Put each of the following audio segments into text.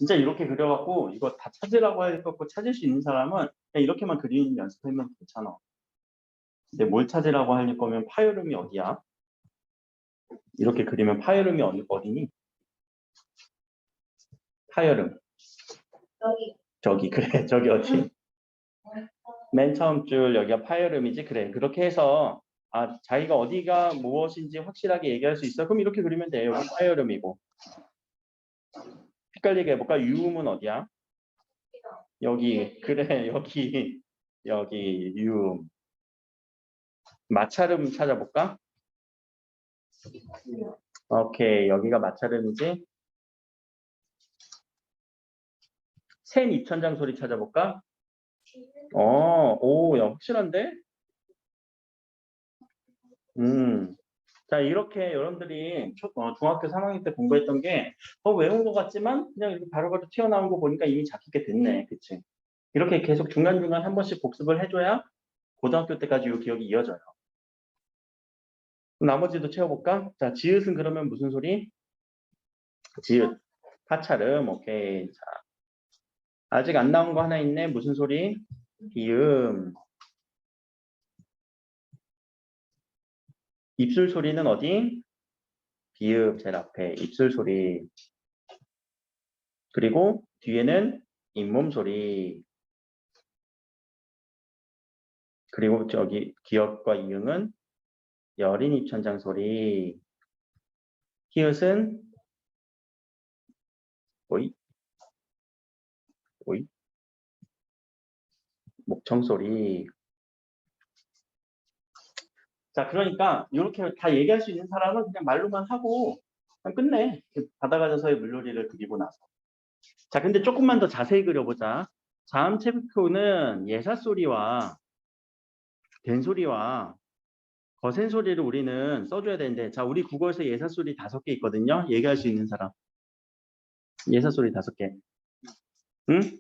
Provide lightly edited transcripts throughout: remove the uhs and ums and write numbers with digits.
진짜 이렇게 그려갖고 이거 다 찾으라고 할 거고 찾을 수 있는 사람은 그냥 이렇게만 그리는 연습하면 괜찮아. 근데 뭘 찾으라고 할 거면 파열음이 어디야? 이렇게 그리면 파열음이 어디니? 파열음. 저기 그래 저기 어디? 맨 처음 줄 여기가 파열음이지. 그래 그렇게 해서 자기가 어디가 무엇인지 확실하게 얘기할 수 있어. 그럼 이렇게 그리면 돼. 여기 파열음이고. 헷갈리게 해볼까? 유음은 어디야? 여기 그래 여기 유음. 마찰음 찾아볼까? 오케이 여기가 마찰음이지. 샌 입천장 소리 찾아볼까? 야 확실한데? 자 이렇게 여러분들이 중학교 3학년 때 공부했던 게 외운 것 같지만 그냥 이렇게 바로바로 튀어나온 거 보니까 이미 잡히게 됐네. 그치? 이렇게 계속 중간중간 한 번씩 복습을 해줘야 고등학교 때까지 이 기억이 이어져요. 나머지도 채워볼까? 자 지읒은 그러면 무슨 소리? 지읒 파찰음. 오케이. 자 아직 안 나온 거 하나 있네. 무슨 소리? 비음. 입술 소리는 어디? 비읍 제일 앞에 입술 소리. 그리고 뒤에는 잇몸 소리. 그리고 저기 기역과 이응은 여린 입천장 소리. 히읗은 오이 목청 소리. 자 그러니까 이렇게 다 얘기할 수 있는 사람은 그냥 말로만 하고 그냥 끝내. 바다가져서의 물놀이를 그리고 나서. 자 근데 조금만 더 자세히 그려보자. 자음체표는 예사소리와 된소리와 거센소리를 우리는 써줘야 되는데 자 우리 국어에서 예사소리 5개 있거든요. 얘기할 수 있는 사람. 예사소리 5개. 응?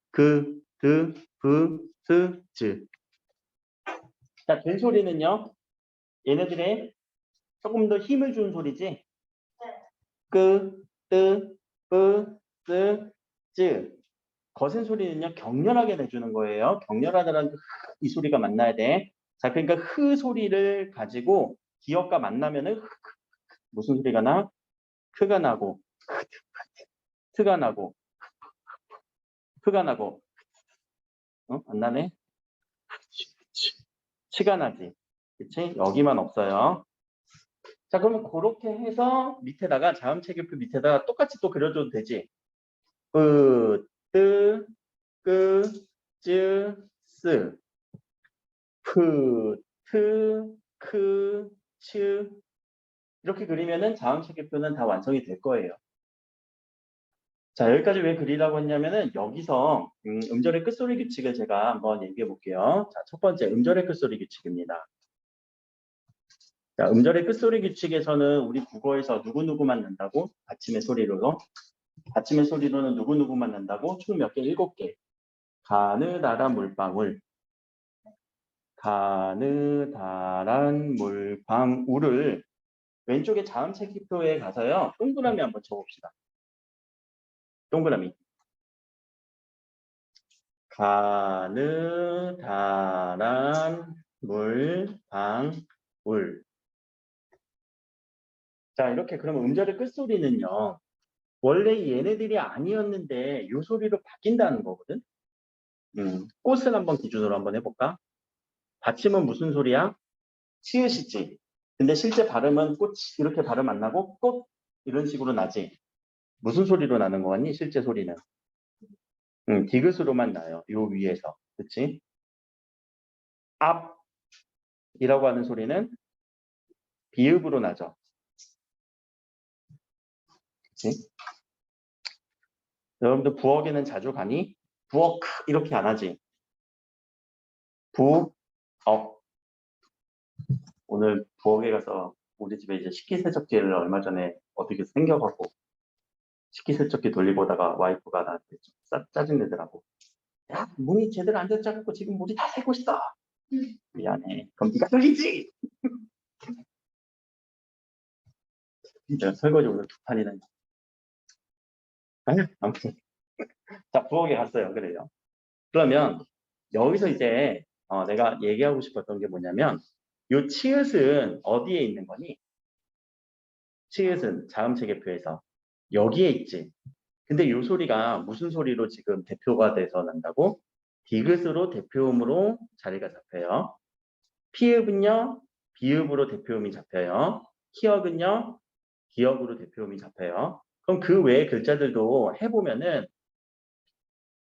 그, 드, 브, 스, 즈. 자 된소리는요. 얘네들의 조금 더 힘을 준 소리지. 그, 뜨, 뿌, 쓰, 즈. 거센 소리는요. 격렬하게 내주는 거예요. 격렬하다는 이 소리가 만나야 돼. 자 그러니까 흐 소리를 가지고 기역과 만나면은 무슨 소리가 나? 크가 나고 트가 나고 크가 나고 안 나네? 치가 나지. 그치? 여기만 없어요. 자 그러면 그렇게 해서 밑에다가 자음체결표 밑에다가 똑같이 또 그려줘도 되지. 으, 뜨, 끄, 쯔, 스, 프, 트, 크, 츠 이렇게 그리면은 자음체결표는 다 완성이 될 거예요. 자 여기까지 왜 그리라고 했냐면은 여기서 음절의 끝소리 규칙을 제가 한번 얘기해 볼게요. 자, 첫 번째 음절의 끝소리 규칙입니다. 자, 음절의 끝소리 규칙에서는 우리 국어에서 누구누구만 난다고? 받침의 소리로. 받침의 소리로는 누구누구만 난다고? 총 몇 개? 7개. 가느다란 물방울. 가느다란 물방울을 왼쪽에 자음체기표에 가서요. 동그라미 한번 쳐봅시다. 동그라미. 가느다란 물방울. 자 이렇게 그러면 음절의 끝소리는요. 원래 얘네들이 아니었는데 이 소리로 바뀐다는 거거든. 꽃을 한번 기준으로 한번 해볼까? 받침은 무슨 소리야? 치읓이지. 근데 실제 발음은 꽃 이렇게 발음 안 나고 꽃 이런 식으로 나지. 무슨 소리로 나는 거 같니? 실제 소리는. 디귿으로만 나요. 요 위에서. 그치? 앞이라고 하는 소리는 비읍으로 나죠. 그치? 여러분들 부엌에는 자주 가니? 부엌 이렇게 안 하지. 부엌. 오늘 부엌에 가서 우리 집에 이제 식기세척기를 얼마 전에 어떻게 생겨갖고 식기세척기 돌리보다가 와이프가 나한테 좀 짜증내더라고. 야 문이 제대로 안 닫혀갖고 지금 물이 다 새고 있어. 미안해. 그럼 네가 돌리지. 진짜 설거지 오늘 2판이나. 아무튼 자, 부엌에 갔어요. 그래요. 그러면 여기서 이제 내가 얘기하고 싶었던 게 뭐냐면 요 치읓은 어디에 있는 거니? 치읓은 자음체계표에서 여기에 있지. 근데 요 소리가 무슨 소리로 지금 대표가 돼서 난다고? 디귿으로 대표음으로 자리가 잡혀요. 피읍은요, 비읍으로 대표음이 잡혀요. 키역은요, 기역으로 대표음이 잡혀요. 그럼 그 외의 글자들도 해보면은,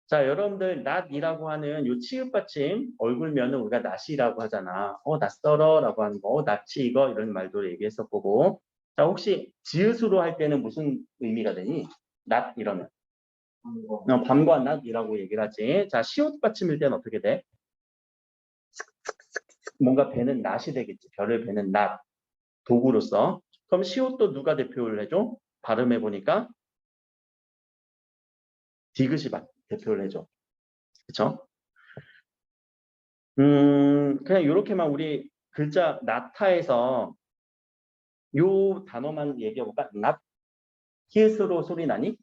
자, 여러분들, 낫이라고 하는 요 치읓 받침, 얼굴면은 우리가 낫이라고 하잖아. 낯설어라고 하는 거, 낯이 이거, 이런 말도 얘기했었고. 자, 혹시 지읒으로 할 때는 무슨 의미가 되니? 낫 이러면. 밤과 낮이라고 얘기를 하지. 자, 시옷 받침일 때는 어떻게 돼? 뭔가 배는 낫이 되겠지. 별을 배는 낫. 도구로서. 그럼 시옷도 누가 대표를 해줘? 발음해 보니까 디귿이 대표를 해줘. 그쵸? 그냥 이렇게만 우리 글자 나타에서 요 단어만 얘기해 볼까? 낫, 히읗으로 소리 나니?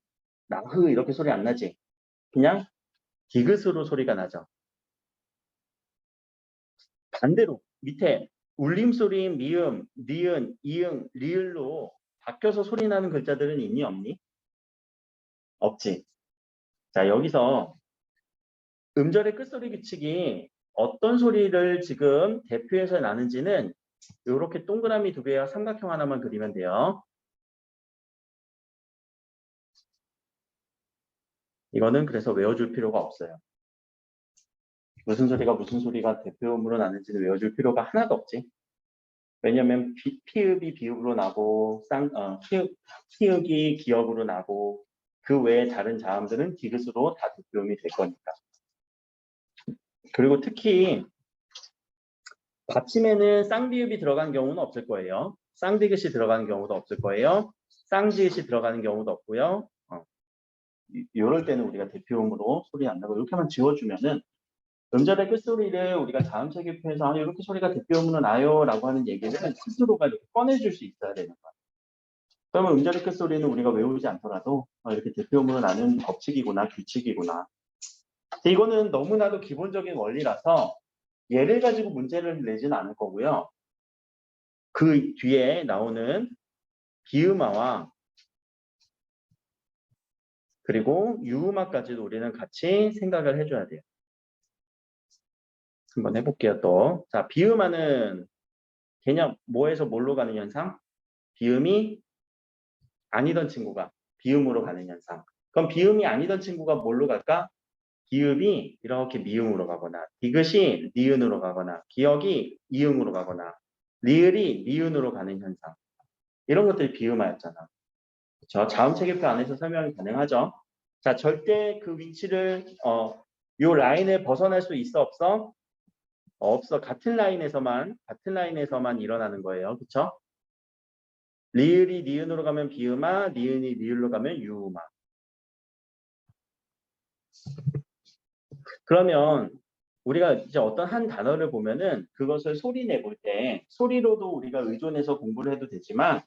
나흐 이렇게 소리 안 나지? 그냥 디귿으로 소리가 나죠. 반대로 밑에 울림소리, 미음, 니은, 이응, 리을로 바뀌어서 소리 나는 글자들은 있니 없니? 없지. 자, 여기서 음절의 끝소리 규칙이 어떤 소리를 지금 대표해서 나는지는 이렇게 동그라미 두 개와 삼각형 하나만 그리면 돼요. 이거는 그래서 외워줄 필요가 없어요. 무슨 소리가 무슨 소리가 대표음으로 나는지는 외워줄 필요가 하나도 없지. 왜냐면 피읍이 비읍으로 나고 피읍이 기역으로 나고 그 외에 다른 자음들은 디귿으로 다 대표음이 될 거니까. 그리고 특히 받침에는 쌍비읍이 들어간 경우는 없을 거예요. 쌍디귿이 들어가는 경우도 없을 거예요. 쌍지읒이 들어가는 경우도 없고요. 이럴 때는 우리가 대표음으로 소리 난다고 이렇게만 지워주면은 음절의 끝소리를 우리가 자음체계표에서 이렇게 소리가 대표음으로 나요 라고 하는 얘기를 스스로가 이렇게 꺼내줄 수 있어야 되는 거예요. 그러면 음절의 끝소리는 우리가 외우지 않더라도 이렇게 대표음으로 나는 법칙이구나 규칙이구나. 이거는 너무나도 기본적인 원리라서 얘를 가지고 문제를 내지는 않을 거고요. 그 뒤에 나오는 비음화와 그리고 유음화까지도 우리는 같이 생각을 해줘야 돼요. 한번 해볼게요 또. 자, 비음화는 개념 뭐에서 뭘로 가는 현상? 비음이 아니던 친구가 비음으로 가는 현상. 그럼 비음이 아니던 친구가 뭘로 갈까? 비읍이 이렇게 미음으로 가거나 디귿이 니은으로 가거나 기역이 이응으로 가거나 리을이 니은으로 가는 현상. 이런 것들이 비음화였잖아. 그렇죠? 자음체계표 안에서 설명이 가능하죠. 자, 절대 그 위치를 요 라인을 벗어날 수 있어 없어? 없어. 같은 라인에서만 일어나는 거예요. 그렇죠? 리을이 니은으로 가면 비음화, 니은이 리을로 가면 유음화. 그러면 우리가 이제 어떤 한 단어를 보면은 그것을 소리 내볼 때 소리로도 우리가 의존해서 공부를 해도 되지만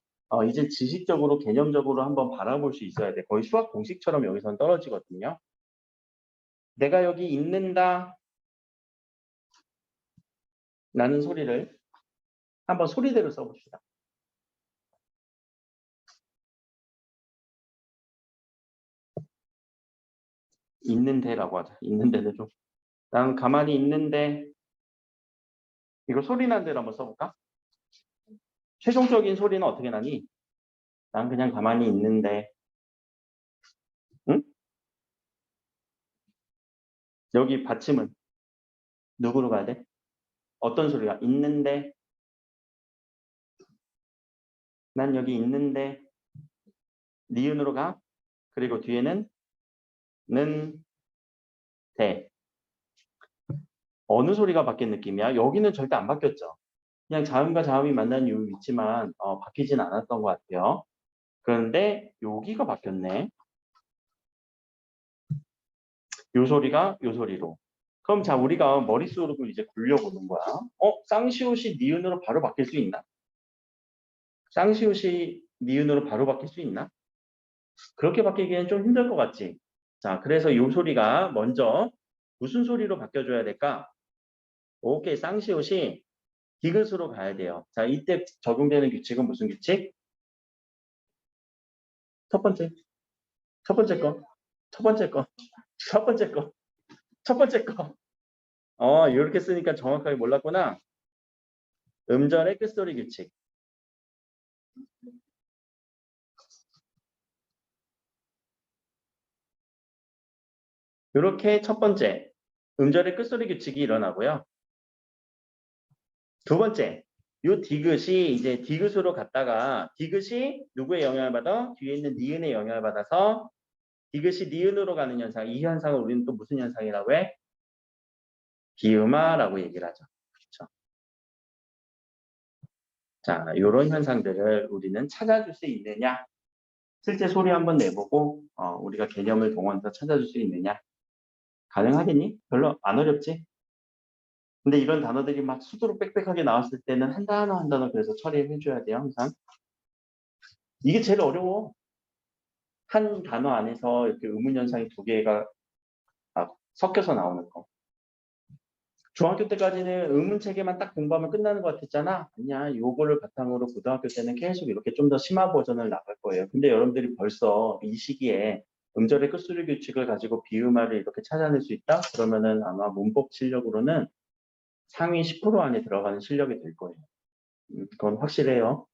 이제 지식적으로 개념적으로 한번 바라볼 수 있어야 돼. 거의 수학 공식처럼 여기선 떨어지거든요. 내가 여기 있는다 라는 소리를 한번 소리대로 써봅시다. 있는데라고 하자. 있는데는 좀. 난 가만히 있는데 이거 소리 난 대로 한번 써볼까? 최종적인 소리는 어떻게 나니? 난 그냥 가만히 있는데. 응? 여기 받침은 누구로 가야 돼? 어떤 소리가? 있는데. 난 여기 있는데. 니은으로 가. 그리고 뒤에는 는, 대. 어느 소리가 바뀐 느낌이야? 여기는 절대 안 바뀌었죠. 그냥 자음과 자음이 만나는 이 위치만 바뀌진 않았던 것 같아요. 그런데 여기가 바뀌었네. 요 소리가 요 소리로. 그럼 자 우리가 머릿속으로 이제 굴려보는 거야. 쌍시옷이 니은으로 바로 바뀔 수 있나? 쌍시옷이 니은으로 바로 바뀔 수 있나? 그렇게 바뀌기에는 좀 힘들 것 같지? 자, 그래서 이 소리가 먼저 무슨 소리로 바뀌어줘야 될까? 오케이, 쌍시옷이 디귿으로 가야 돼요. 자, 이때 적용되는 규칙은 무슨 규칙? 첫 번째, 첫 번째 거, 첫 번째 거, 첫 번째 거, 첫 번째 거. 이렇게 쓰니까 정확하게 몰랐구나. 음절의 끝소리 규칙. 이렇게 첫 번째, 음절의 끝소리 규칙이 일어나고요. 두 번째, 요 디귿이 이제 디귿으로 갔다가 디귿이 누구의 영향을 받아? 뒤에 있는 니은의 영향을 받아서 디귿이 니은으로 가는 현상. 이 현상을 우리는 또 무슨 현상이라고 해? 비음화라고 얘기를 하죠. 그렇죠? 자, 이런 현상들을 우리는 찾아줄 수 있느냐? 실제 소리 한번 내보고 우리가 개념을 동원해서 찾아줄 수 있느냐? 가능하겠니? 별로 안 어렵지? 근데 이런 단어들이 막 수두룩 빽빽하게 나왔을 때는 한 단어 한 단어 그래서 처리해 줘야 돼요, 항상. 이게 제일 어려워. 한 단어 안에서 이렇게 의문 현상이 두 개가 섞여서 나오는 거. 중학교 때까지는 의문 체계만 딱 공부하면 끝나는 것 같았잖아. 아니야, 요거를 바탕으로 고등학교 때는 계속 이렇게 좀 더 심화 버전을 나갈 거예요. 근데 여러분들이 벌써 이 시기에 음절의 끝소리 규칙을 가지고 비음화를 이렇게 찾아낼 수 있다? 그러면은 아마 문법 실력으로는 상위 10% 안에 들어가는 실력이 될 거예요. 그건 확실해요.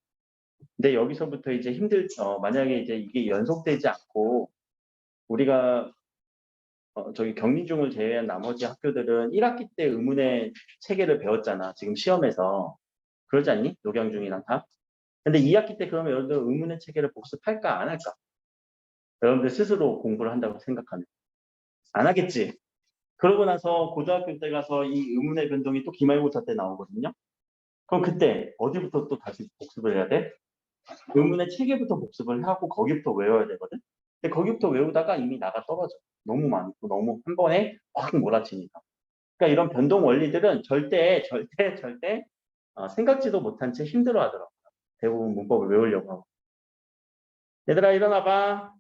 근데 여기서부터 이제 만약에 이제 이게 연속되지 않고 우리가 저기 경리중을 제외한 나머지 학교들은 1학기 때 의문의 체계를 배웠잖아. 지금 시험에서. 그러지 않니? 노경중이랑 다. 근데 2학기 때 그러면 여러분들 의문의 체계를 복습할까 안 할까? 여러분들 스스로 공부를 한다고 생각하면. 안 하겠지? 그러고 나서 고등학교 때 가서 이 의문의 변동이 또 기말고사 때 나오거든요. 그럼 그때 어디부터 또 다시 복습을 해야 돼? 의문의 체계부터 복습을 하고 거기부터 외워야 되거든. 근데 거기부터 외우다가 이미 나가 떨어져. 너무 많고 너무 한 번에 확 몰아치니까. 그러니까 이런 변동 원리들은 절대 생각지도 못한 채 힘들어하더라고요. 대부분 문법을 외우려고 하고. 얘들아 일어나봐.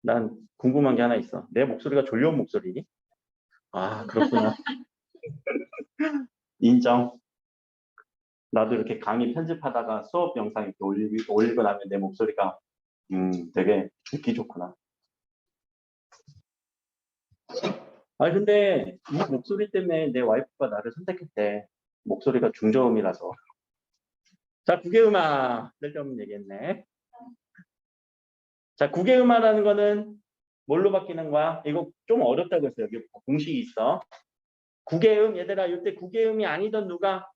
난 궁금한 게 하나 있어. 내 목소리가 졸려온 목소리니? 아 그렇구나. 인정. 나도 이렇게 강의 편집하다가 수업 영상 이렇게 올리고 나면 내 목소리가 되게 듣기 좋구나. 근데 이 목소리 때문에 내 와이프가 나를 선택했대. 목소리가 중저음이라서. 자, 국외음악. 쓸데없는 얘기했네. 자, 국외음악라는 거는 뭘로 바뀌는 거야? 이거 좀 어렵다고 했어요. 여기 공식이 있어. 국외음, 얘들아, 이때 국외음이 아니던 누가?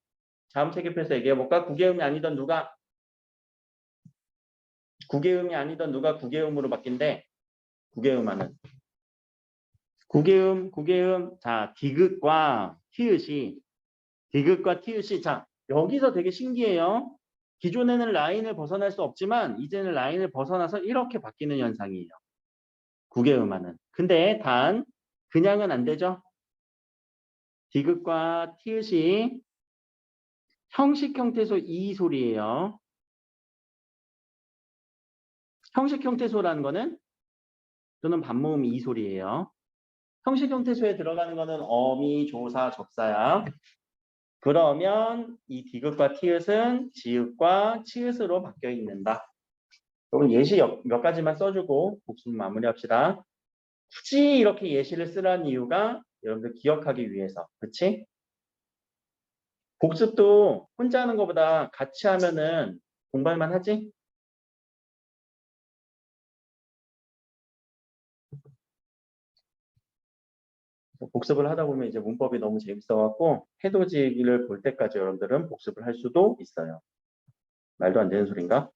다음 체계표에서 얘기해볼까? 국외음이 아니던 누가? 국외음이 아니던 누가 국외음으로 바뀐대? 국외음하는. 국외음. 자, 디귿과 티읕이. 자, 여기서 되게 신기해요. 기존에는 라인을 벗어날 수 없지만 이제는 라인을 벗어나서 이렇게 바뀌는 현상이에요. 국외음하는. 근데 단 그냥은 안 되죠. 디귿과 티읕이 형식 형태소 이 소리예요. 형식 형태소라는 거는 또는 반모음 이 소리예요. 형식 형태소에 들어가는 거는 어미, 조사, 접사야. 그러면 이 디귿과 티읕은 지읒과 치읒으로 바뀌어 있는다. 그럼 예시 몇 가지만 써주고 복습 마무리합시다. 굳이 이렇게 예시를 쓰라는 이유가 여러분들 기억하기 위해서. 그치? 복습도 혼자 하는 것보다 같이 하면은 공부할만 하지? 복습을 하다 보면 이제 문법이 너무 재밌어갖고 해도지를 볼 때까지 여러분들은 복습을 할 수도 있어요. 말도 안 되는 소린가?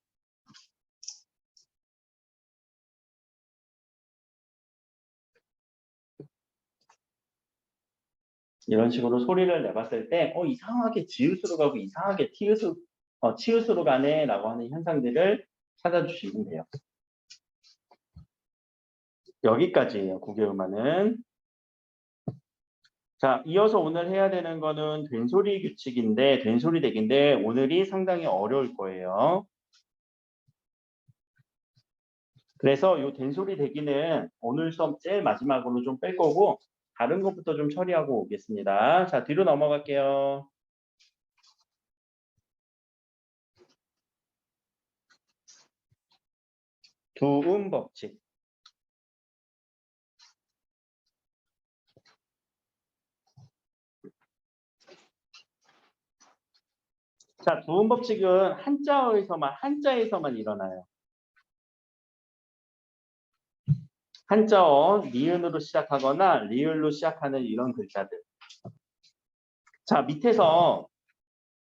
이런 식으로 소리를 내봤을 때 이상하게 지읒으로 가고 이상하게 치읒으로 가네 라고 하는 현상들을 찾아주시면 돼요. 여기까지예요. 국외음화는. 자, 이어서 오늘 해야 되는 거는 된소리 규칙인데 된소리 대기인데 오늘이 상당히 어려울 거예요. 그래서 요 된소리 대기는 오늘 수업 제일 마지막으로 좀 뺄 거고 다른 것부터 좀 처리하고 오겠습니다. 자, 뒤로 넘어갈게요. 두음 법칙. 자, 두음 법칙은 한자에서만 일어나요. 한자어, 니은으로 시작하거나 리을로 시작하는 이런 글자들. 자, 밑에서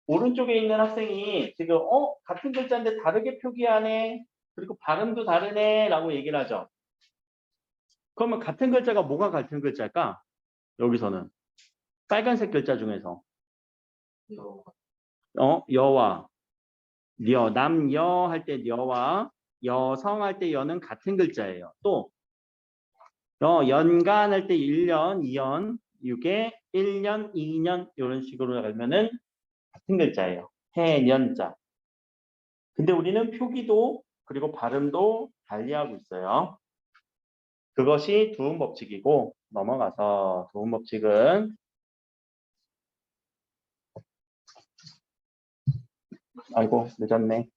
오른쪽에 있는 학생이 지금 같은 글자인데 다르게 표기하네. 그리고 발음도 다르네 라고 얘기를 하죠. 그러면 같은 글자가 뭐가 같은 글자일까? 여기서는 빨간색 글자 중에서 여와 남여 할 때 여와 여성 할 때 여는 같은 글자예요. 또 연간 할 때 1년, 2년, 6에 1년, 2년 이런 식으로 가면은 같은 글자예요. 해년자. 근데 우리는 표기도 그리고 발음도 달리하고 있어요. 그것이 두음 법칙이고 넘어가서 두음 법칙은 아이고 늦었네.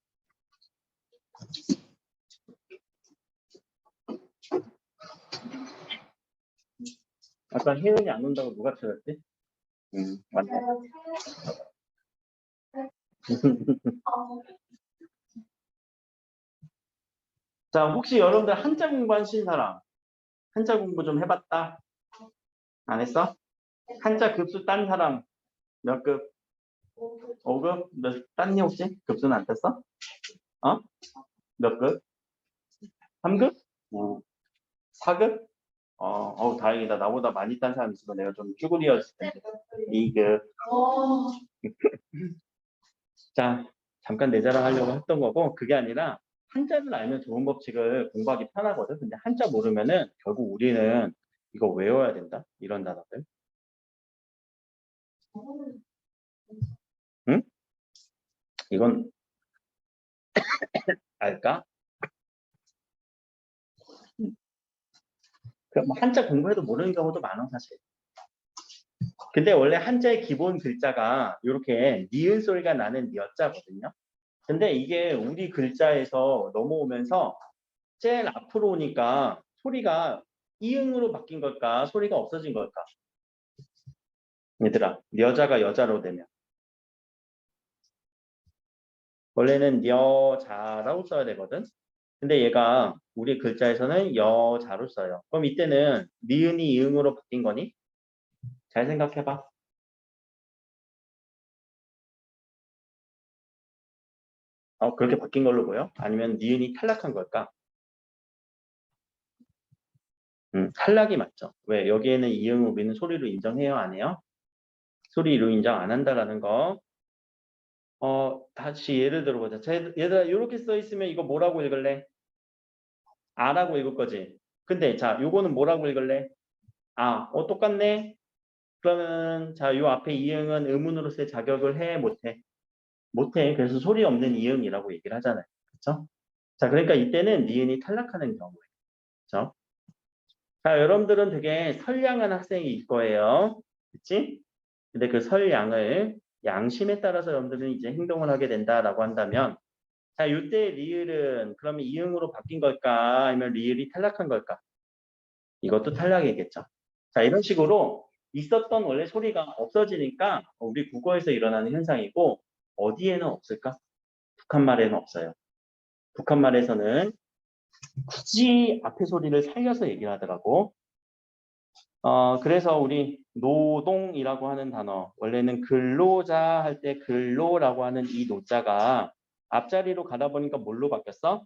아까 혜은이 안 온다고 누가 찾았지? 맞네. 자, 혹시 여러분들 한자 공부하신 사람? 한자 공부 좀 해봤다? 안 했어? 한자 급수 딴 사람 몇 급? 5급? 땄니 혹시? 급수는 안 땄어? 어? 몇 급? 3급? 4급? 다행이다. 나보다 많이 딴 사람 있으면 내가 좀 쭈구리였을 텐데. 2급. 자, 잠깐 내 자랑하려고 했던 거고 그게 아니라 한자를 알면 좋은 법칙을 공부하기 편하거든. 근데 한자 모르면은 결국 우리는 이거 외워야 된다. 이런 단어들. 응? 이건 알까? 뭐 한자 공부해도 모르는 경우도 많아 사실. 근데 원래 한자의 기본 글자가 이렇게 니은 소리가 나는 여자거든요. 근데 이게 우리 글자에서 넘어오면서 제일 앞으로 오니까 소리가 이응으로 바뀐 걸까? 소리가 없어진 걸까? 얘들아, 여자가 여자로 되면 원래는 여자라고 써야 되거든. 근데 얘가 우리 글자에서는 여자로 써요. 그럼 이때는 니은이 이응으로 바뀐 거니? 잘 생각해봐. 그렇게 바뀐 걸로 보여? 아니면 니은이 탈락한 걸까? 탈락이 맞죠. 왜? 여기에는 이응을 우리는 소리로 인정해요? 안 해요? 소리로 인정 안 한다라는 거. 다시 예를 들어보자. 얘들아, 이렇게 써 있으면 이거 뭐라고 읽을래? 아라고 읽을 거지. 근데 자, 요거는 뭐라고 읽을래? 똑같네. 그러면 자, 요 앞에 이응은 의문으로서의 자격을 해, 못해? 못해. 그래서 소리 없는 이응이라고 얘기를 하잖아요. 그렇죠? 자, 그러니까 이때는 니은이 탈락하는 경우예요. 그렇죠? 자, 여러분들은 되게 선량한 학생일 거예요. 그치? 근데 그 선량을 양심에 따라서 여러분들은 이제 행동을 하게 된다라고 한다면 자, 이때 리을은 그러면 이응으로 바뀐 걸까? 아니면 리을이 탈락한 걸까? 이것도 탈락이겠죠. 자, 이런 식으로 있었던 원래 소리가 없어지니까 우리 국어에서 일어나는 현상이고 어디에는 없을까? 북한말에는 없어요. 북한말에서는 굳이 앞에 소리를 살려서 얘기를 하더라고. 그래서 우리 노동이라고 하는 단어, 원래는 근로자 할 때 근로라고 하는 이 노자가 앞자리로 가다 보니까 뭘로 바뀌었어?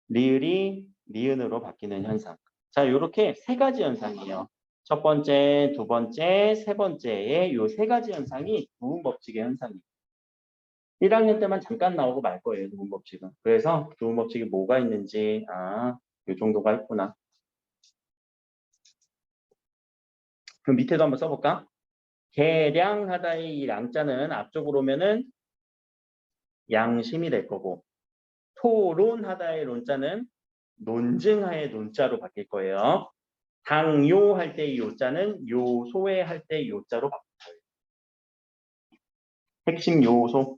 리을이 니은으로 바뀌는 현상. 자, 이렇게 세 가지 현상이에요. 첫 번째, 두 번째, 세 번째의 이 세 가지 현상이 두음 법칙의 현상이에요. 1학년 때만 잠깐 나오고 말 거예요, 두음 법칙은. 그래서 두음 법칙이 뭐가 있는지, 이 정도가 있구나. 그럼 밑에도 한번 써볼까? 계량하다의 이 양자는 앞쪽으로 오면은 양심이 될 거고, 토론하다의 론자는 논증하의 논자로 바뀔 거예요. 당요 할 때 이 요자는 요소에 할 때 요자로 바뀔 거예요. 핵심 요소.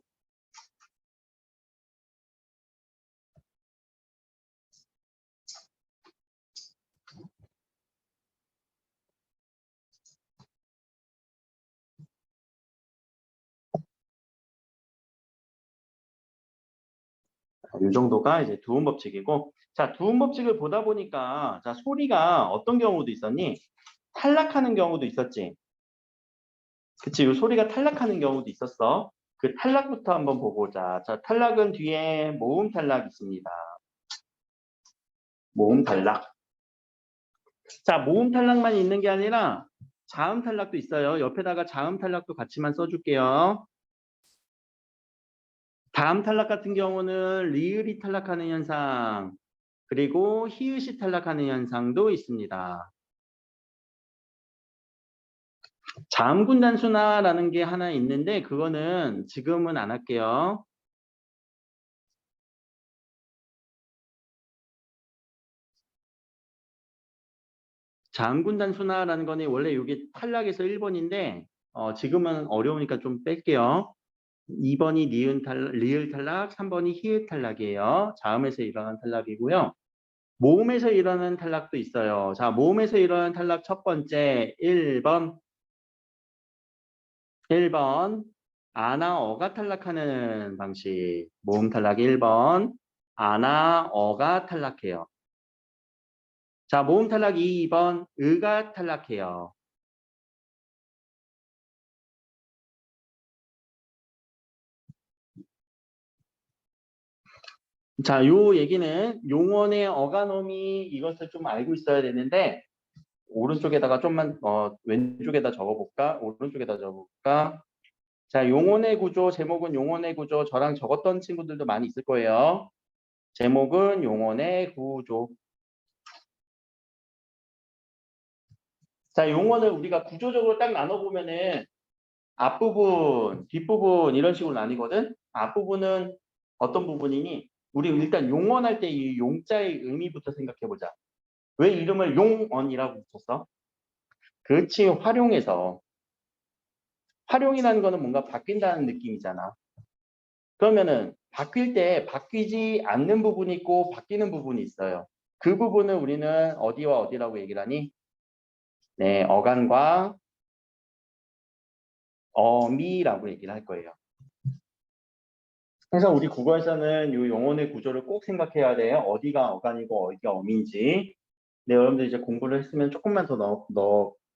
이 정도가 이제 두음 법칙이고, 자, 두음 법칙을 보다 보니까, 자, 소리가 어떤 경우도 있었니? 탈락하는 경우도 있었지. 그치, 이 소리가 탈락하는 경우도 있었어. 그 탈락부터 한번 보고자. 자, 탈락은 뒤에 모음 탈락 있습니다. 모음 탈락. 자, 모음 탈락만 있는 게 아니라 자음 탈락도 있어요. 옆에다가 자음 탈락도 같이만 써줄게요. 다음 탈락 같은 경우는 리을이 탈락하는 현상, 그리고 히읗이 탈락하는 현상도 있습니다. 자음군 단수나라는 게 하나 있는데 그거는 지금은 안 할게요. 자음군 단수나라는 거는 원래 이게 탈락에서 1번인데 지금은 어려우니까 좀 뺄게요. 2번이 리을 탈락, 3번이 히읗 탈락이에요. 자음에서 일어난 탈락이고요. 모음에서 일어나는 탈락도 있어요. 자, 모음에서 일어나는 탈락 첫 번째 1번 아나 어가 탈락하는 방식. 모음 탈락 1번 아나 어가 탈락해요. 자, 모음 탈락 2번 의가 탈락해요. 자, 요 얘기는 용언의 어간어미 이것을 좀 알고 있어야 되는데 오른쪽에다가 좀만 왼쪽에다 적어볼까? 오른쪽에다 적어볼까? 자, 용언의 구조 제목은 용언의 구조 저랑 적었던 친구들도 많이 있을 거예요. 제목은 용언의 구조. 자, 용언을 우리가 구조적으로 딱 나눠보면은 앞부분, 뒷부분 이런 식으로 나뉘거든. 앞부분은 어떤 부분이니? 우리 일단 용언할 때 이 용자의 의미부터 생각해보자. 왜 이름을 용언이라고 붙였어? 그렇지, 활용해서. 활용이라는 거는 뭔가 바뀐다는 느낌이잖아. 그러면은 바뀔 때 바뀌지 않는 부분이 있고 바뀌는 부분이 있어요. 그 부분을 우리는 어디와 어디라고 얘기를 하니? 네, 어간과 어미라고 얘기를 할 거예요. 그래서 우리 국어에서는 이 용언의 구조를 꼭 생각해야 돼요. 어디가 어간이고 어디가 어미인지. 네, 여러분들 이제 공부를 했으면 조금만 더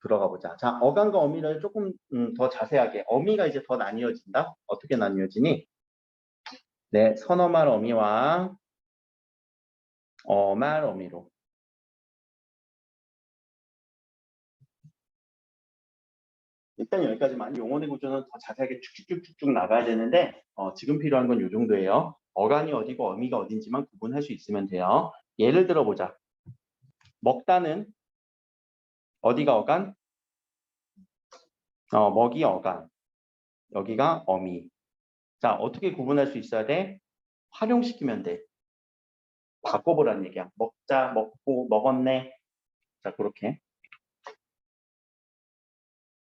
들어가 보자. 자, 어간과 어미를 조금 더 자세하게. 어미가 이제 더 나뉘어진다. 어떻게 나뉘어지니? 네, 선어말 어미와 어말 어미로. 일단 여기까지만. 용언의 구조는 더 자세하게 쭉쭉쭉쭉 나가야 되는데 지금 필요한 건 이 정도예요. 어간이 어디고 어미가 어딘지만 구분할 수 있으면 돼요. 예를 들어 보자. 먹다는 어디가 어간? 먹이 어간. 여기가 어미. 자, 어떻게 구분할 수 있어야 돼? 활용시키면 돼. 바꿔보라는 얘기야. 먹자, 먹고, 먹었네. 자, 그렇게.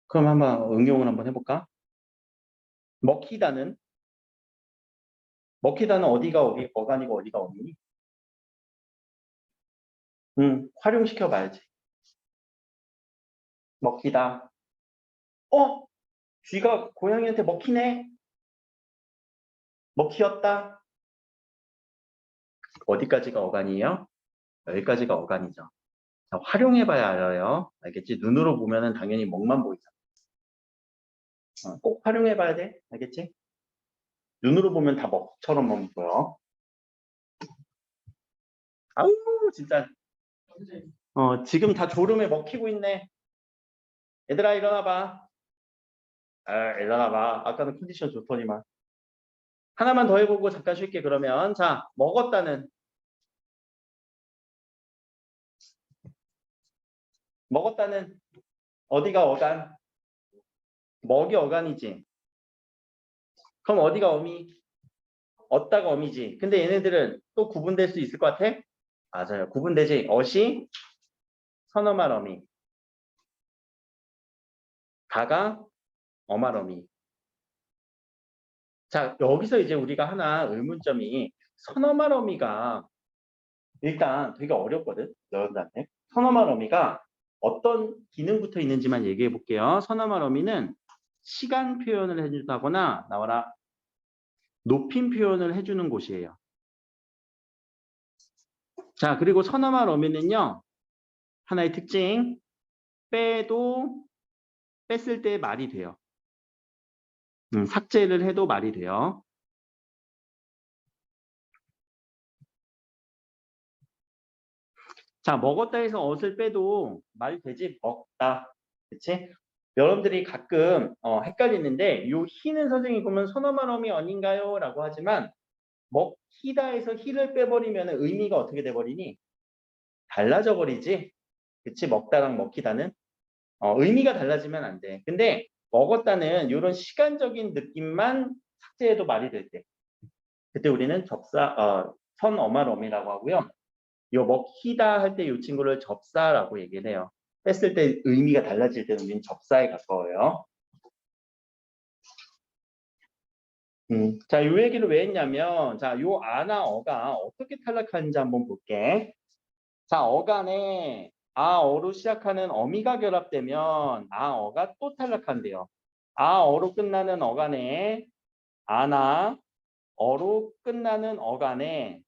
그럼 한번 응용을 한번 해볼까? 먹히다는 어디가 어간이고 어디가 어미니? 활용시켜 봐야지. 먹히다. 쥐가 고양이한테 먹히네. 먹히었다. 어디까지가 어간이에요? 여기까지가 어간이죠. 자, 활용해봐야 알아요. 알겠지? 눈으로 보면은 당연히 먹만 보이잖아. 꼭 활용해봐야 돼. 알겠지? 눈으로 보면 다 먹처럼만 보여. 아우 진짜. 지금 다 졸음에 먹히고 있네. 얘들아 일어나봐. 일어나봐. 아까는 컨디션 좋더니만. 하나만 더 해보고 잠깐 쉴게 그러면. 자, 먹었다는 어디가 어간? 먹이 어간이지. 그럼 어디가 어미? 얻다가 어미지. 근데 얘네들은 또 구분될 수 있을 것 같아? 맞아요. 구분되지? 어시, 선어말 어미. 가가, 어말 어미. 자, 여기서 이제 우리가 하나 의문점이 선어말 어미가 일단 되게 어렵거든. 여러분들한테. 선어말 어미가 어떤 기능부터 있는지만 얘기해 볼게요. 선어말 어미는 시간 표현을 해준다거나 나와라 높임 표현을 해주는 곳이에요. 자, 그리고 선어말 어미는요. 하나의 특징, 빼도 뺐을 때 말이 돼요. 삭제를 해도 말이 돼요. 자, 먹었다 해서 엇을 빼도 말이 되지. 먹다. 그치? 여러분들이 가끔 헷갈리는데 요 희는 선생님이 보면 선어말 어미 아닌가요? 라고 하지만 먹히다에서 희를 빼버리면 의미가 어떻게 돼버리니? 달라져 버리지. 그치? 먹다랑 먹히다는 의미가 달라지면 안 돼. 근데 먹었다는 이런 시간적인 느낌만 삭제해도 말이 될 때. 그때 우리는 선어말어미라고 하고요. 요 먹히다 할 때 이 친구를 접사라고 얘기를 해요. 뺐을 때 의미가 달라질 때는 우리는 접사에 가까워요. 자, 요 얘기를 왜 했냐면, 자, 요 아나 어가 어떻게 탈락하는지 한번 볼게. 자, 어간에 아어로 시작하는 어미가 결합되면 아어가 또 탈락한대요. 아어로 끝나는 어간에 아나 어로 끝나는 어간에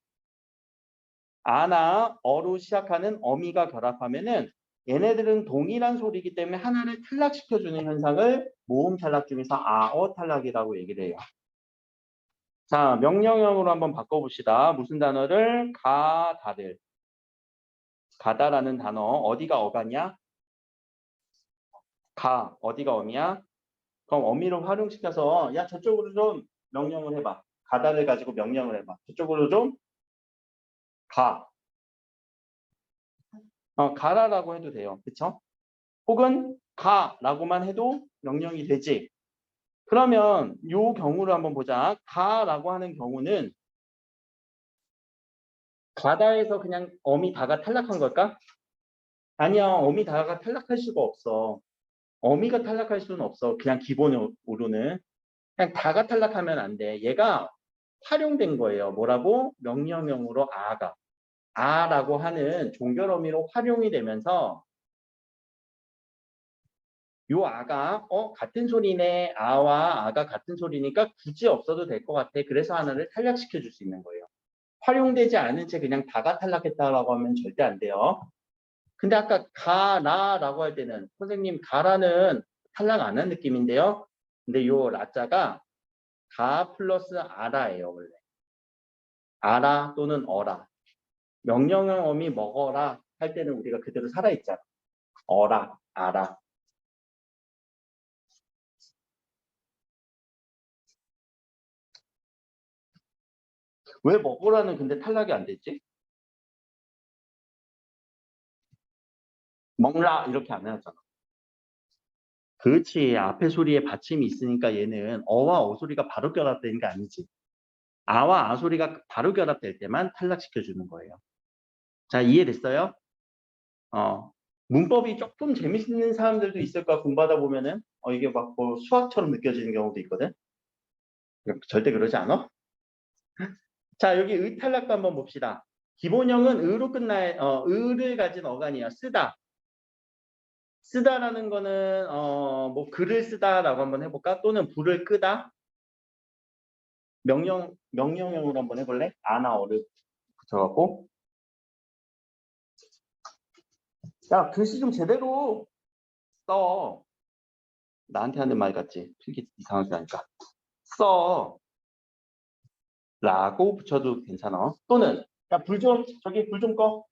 아나 어로 시작하는 어미가 결합하면은 얘네들은 동일한 소리이기 때문에 하나를 탈락시켜주는 현상을 모음 탈락 중에서 아어 탈락이라고 얘기를 해요. 자, 명령형으로 한번 바꿔봅시다. 무슨 단어를? 가다를. 가다라는 단어 어디가 어가냐? 가 어디가 어미야? 그럼 어미를 활용시켜서 야 저쪽으로 좀 명령을 해봐. 가다를 가지고 명령을 해봐. 저쪽으로 좀 가. 가라라고 해도 돼요. 그쵸? 혹은 가라고만 해도 명령이 되지. 그러면 요 경우를 한번 보자. 가라고 하는 경우는 가다에서 그냥 어미 다가 탈락한 걸까? 아니야. 어미 다가 탈락할 수가 없어. 어미가 탈락할 수는 없어. 그냥 기본으로는. 그냥 다가 탈락하면 안 돼. 얘가 활용된 거예요. 뭐라고? 명령형으로 아가. 아라고 하는 종결 어미로 활용이 되면서 요 아가 같은 소리네. 아와 아가 같은 소리니까 굳이 없어도 될 것 같아. 그래서 하나를 탈락시켜 줄 수 있는 거예요. 활용되지 않은 채 그냥 다가 탈락했다라고 하면 절대 안 돼요. 근데 아까 가라라고 할 때는 선생님 가라는 탈락 안 한 느낌인데요. 근데 요 라자가 가 플러스 아라예요. 원래. 아라 또는 어라. 명령형 어미 먹어라 할 때는 우리가 그대로 살아있잖아. 어라, 아라. 왜 먹으라는 근데 탈락이 안 됐지? 먹라 이렇게 안 해놨잖아. 그렇지. 앞에 소리에 받침이 있으니까 얘는 어와 어 소리가 바로 결합되는 게 아니지. 아와 아 소리가 바로 결합될 때만 탈락시켜주는 거예요. 자, 이해됐어요? 문법이 조금 재밌는 사람들도 있을 거야. 공부하다 보면은 이게 막 뭐 수학처럼 느껴지는 경우도 있거든. 절대 그러지 않아? 자, 여기 의탈락도 한번 봅시다. 기본형은 의로 의를 가진 어간이야. 쓰다. 쓰다라는 거는 뭐 글을 쓰다라고 한번 해볼까? 또는 불을 끄다. 명령형으로 한번 해볼래? 아나 어를 붙여갖고. 야, 글씨 좀 제대로 써. 나한테 하는 말 같지? 필기 이상하게 하니까. 써. 라고 붙여도 괜찮아. 또는 야, 저기 불 좀 꺼.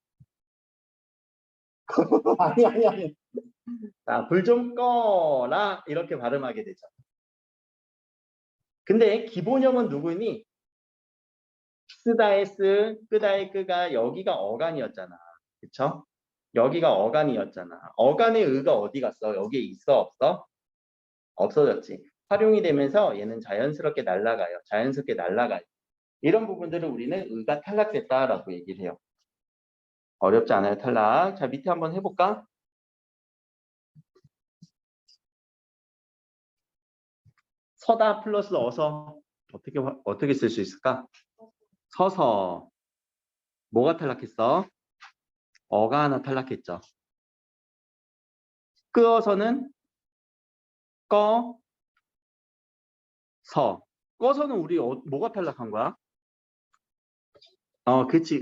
아니. 자, 불 좀 꺼라. 이렇게 발음하게 되죠. 근데 기본형은 누구니? 쓰다의 쓰, 끄다의 끄가 여기가 어간이었잖아. 그쵸? 여기가 어간이었잖아. 어간의 의가 어디 갔어? 여기에 있어? 없어? 없어졌지. 활용이 되면서 얘는 자연스럽게 날아가요. 자연스럽게 날아가요. 이런 부분들을 우리는 의가 탈락됐다라고 얘기를 해요. 어렵지 않아요, 탈락. 자, 밑에 한번 해볼까? 서다 플러스 어서 어떻게 쓸 수 있을까? 서서. 뭐가 탈락했어? 어가 하나 탈락했죠. 끄어서는 꺼, 서. 꺼서는 우리 뭐가 탈락한 거야? 그치.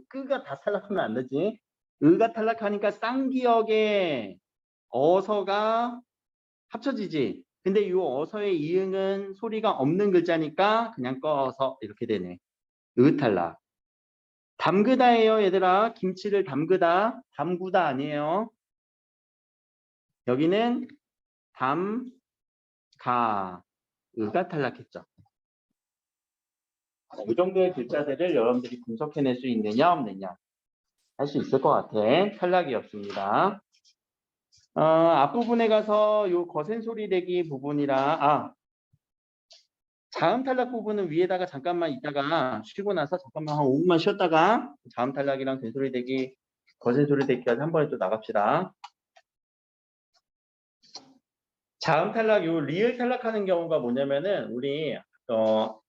끄가 다 탈락하면 안 되지. 으가 탈락하니까 쌍기역에 어서가 합쳐지지. 근데 이 어서의 이응은 소리가 없는 글자니까 그냥 꺼서 이렇게 되네. 으 탈락. 담그다예요, 얘들아. 김치를 담그다. 담구다 아니에요. 여기는 담가. 으가 탈락했죠. 이 정도의 글자들을 여러분들이 분석해낼 수 있느냐 없느냐. 할 수 있을 것 같아. 탈락이었습니다. 앞부분에 가서 요 거센 소리 내기 부분이라 자음 탈락 부분은 위에다가 잠깐만 있다가 쉬고 나서 잠깐만 한 5분만 쉬었다가 자음 탈락이랑 된소리 대기, 거센 소리 대기까지 한 번에 또 나갑시다. 자음 탈락, 요 리을 탈락하는 경우가 뭐냐면은 우리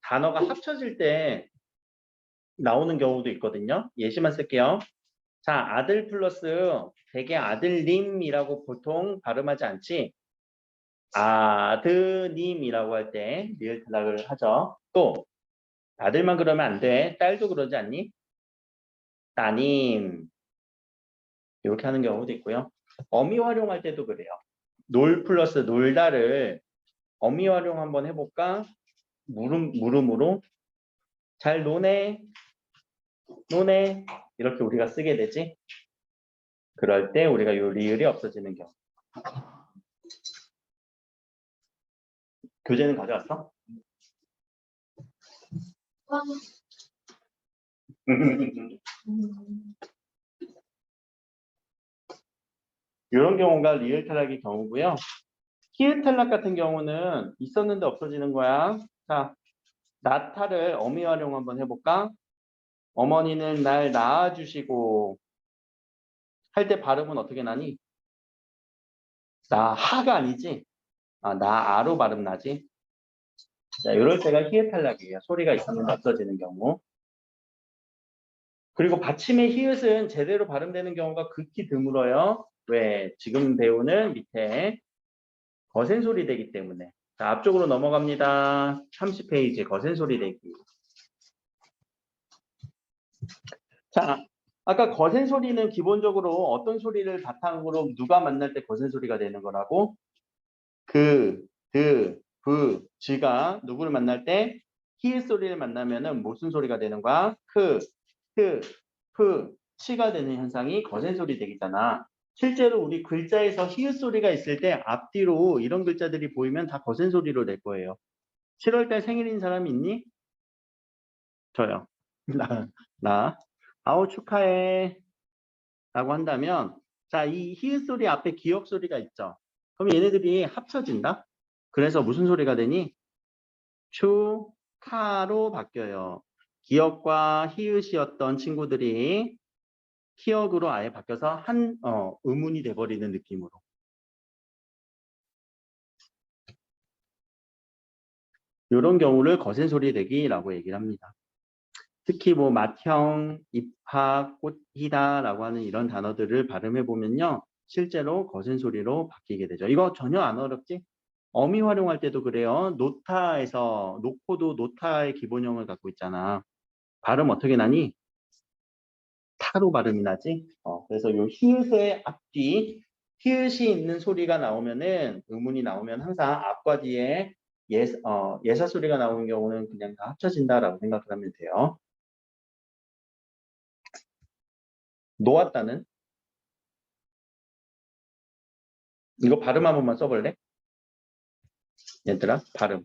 단어가 합쳐질 때 나오는 경우도 있거든요. 예시만 쓸게요. 자, 아들 플러스 되게 아들님이라고 보통 발음하지 않지. 아드님이라고 할 때 리을 탈락을 하죠. 또 아들만 그러면 안 돼. 딸도 그러지 않니? 따님. 이렇게 하는 경우도 있고요. 어미 활용할 때도 그래요. 놀 플러스 놀다를 어미 활용 한번 해볼까? 물음으로 잘 노네, 노네 이렇게 우리가 쓰게 되지. 그럴 때 우리가 요 리을이 없어지는 경우. 교재는 가져왔어? 이런 경우가 리을 탈락의 경우고요. 히읗 탈락 같은 경우는 있었는데 없어지는 거야. 자, 나타를 어미 활용 한번 해볼까? 어머니는 날 낳아주시고 할 때 발음은 어떻게 나니? 나하가 아니지? 나아로 발음 나지? 자, 이럴 때가 히읗 탈락이에요. 소리가 있었는데 없어지는 경우. 그리고 받침의 히읗은 제대로 발음되는 경우가 극히 드물어요. 왜? 지금 배우는 밑에 거센 소리 되기 때문에. 자, 앞쪽으로 넘어갑니다. 30페이지 거센 소리 되기. 자, 아까 거센 소리는 기본적으로 어떤 소리를 바탕으로 누가 만날 때 거센 소리가 되는 거라고? 그, 즈가 누구를 만날 때 히읗 소리를 만나면은 무슨 소리가 되는 거야? 치가 되는 현상이 거센 소리 되기잖아. 실제로 우리 글자에서 히읗 소리가 있을 때 앞뒤로 이런 글자들이 보이면 다 거센 소리로 낼 거예요. 7월달 생일인 사람 있니? 저요. 나. 아우 축하해. 라고 한다면 자, 이 히읗 소리 앞에 기역 소리가 있죠. 그럼 얘네들이 합쳐진다. 그래서 무슨 소리가 되니? 축하로 바뀌어요. 기역과 히읗이었던 친구들이 키역으로 아예 바뀌어서 한 의문이 돼버리는 느낌으로. 이런 경우를 거센 소리 내기라고 얘기를 합니다. 특히 뭐 맏형, 입학, 꽃이다라고 하는 이런 단어들을 발음해 보면요. 실제로 거센 소리로 바뀌게 되죠. 이거 전혀 안 어렵지? 어미 활용할 때도 그래요. 노타에서 노코도 노타의 기본형을 갖고 있잖아. 발음 어떻게 나니? 타로 발음이 나지? 그래서 요 히읗의 앞뒤, 히읗이 있는 소리가 나오면은 의문이 나오면 항상 앞과 뒤에 예사 소리가 나오는 경우는 그냥 다 합쳐진다라고 생각을 하면 돼요. 놓았다는 이거 발음 한 번만 써볼래? 얘들아 발음.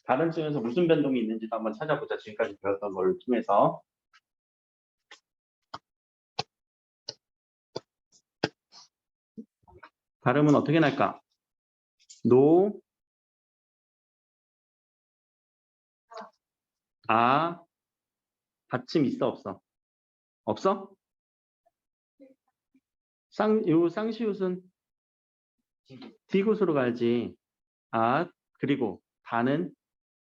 발음 중에서 무슨 변동이 있는지도 한번 찾아보자. 지금까지 배웠던 걸 통해서. 발음은 어떻게 날까? 노, 받침 있어 없어? 없어? 요 쌍시옷은 디귿으로 가야지. 아, 그리고 다는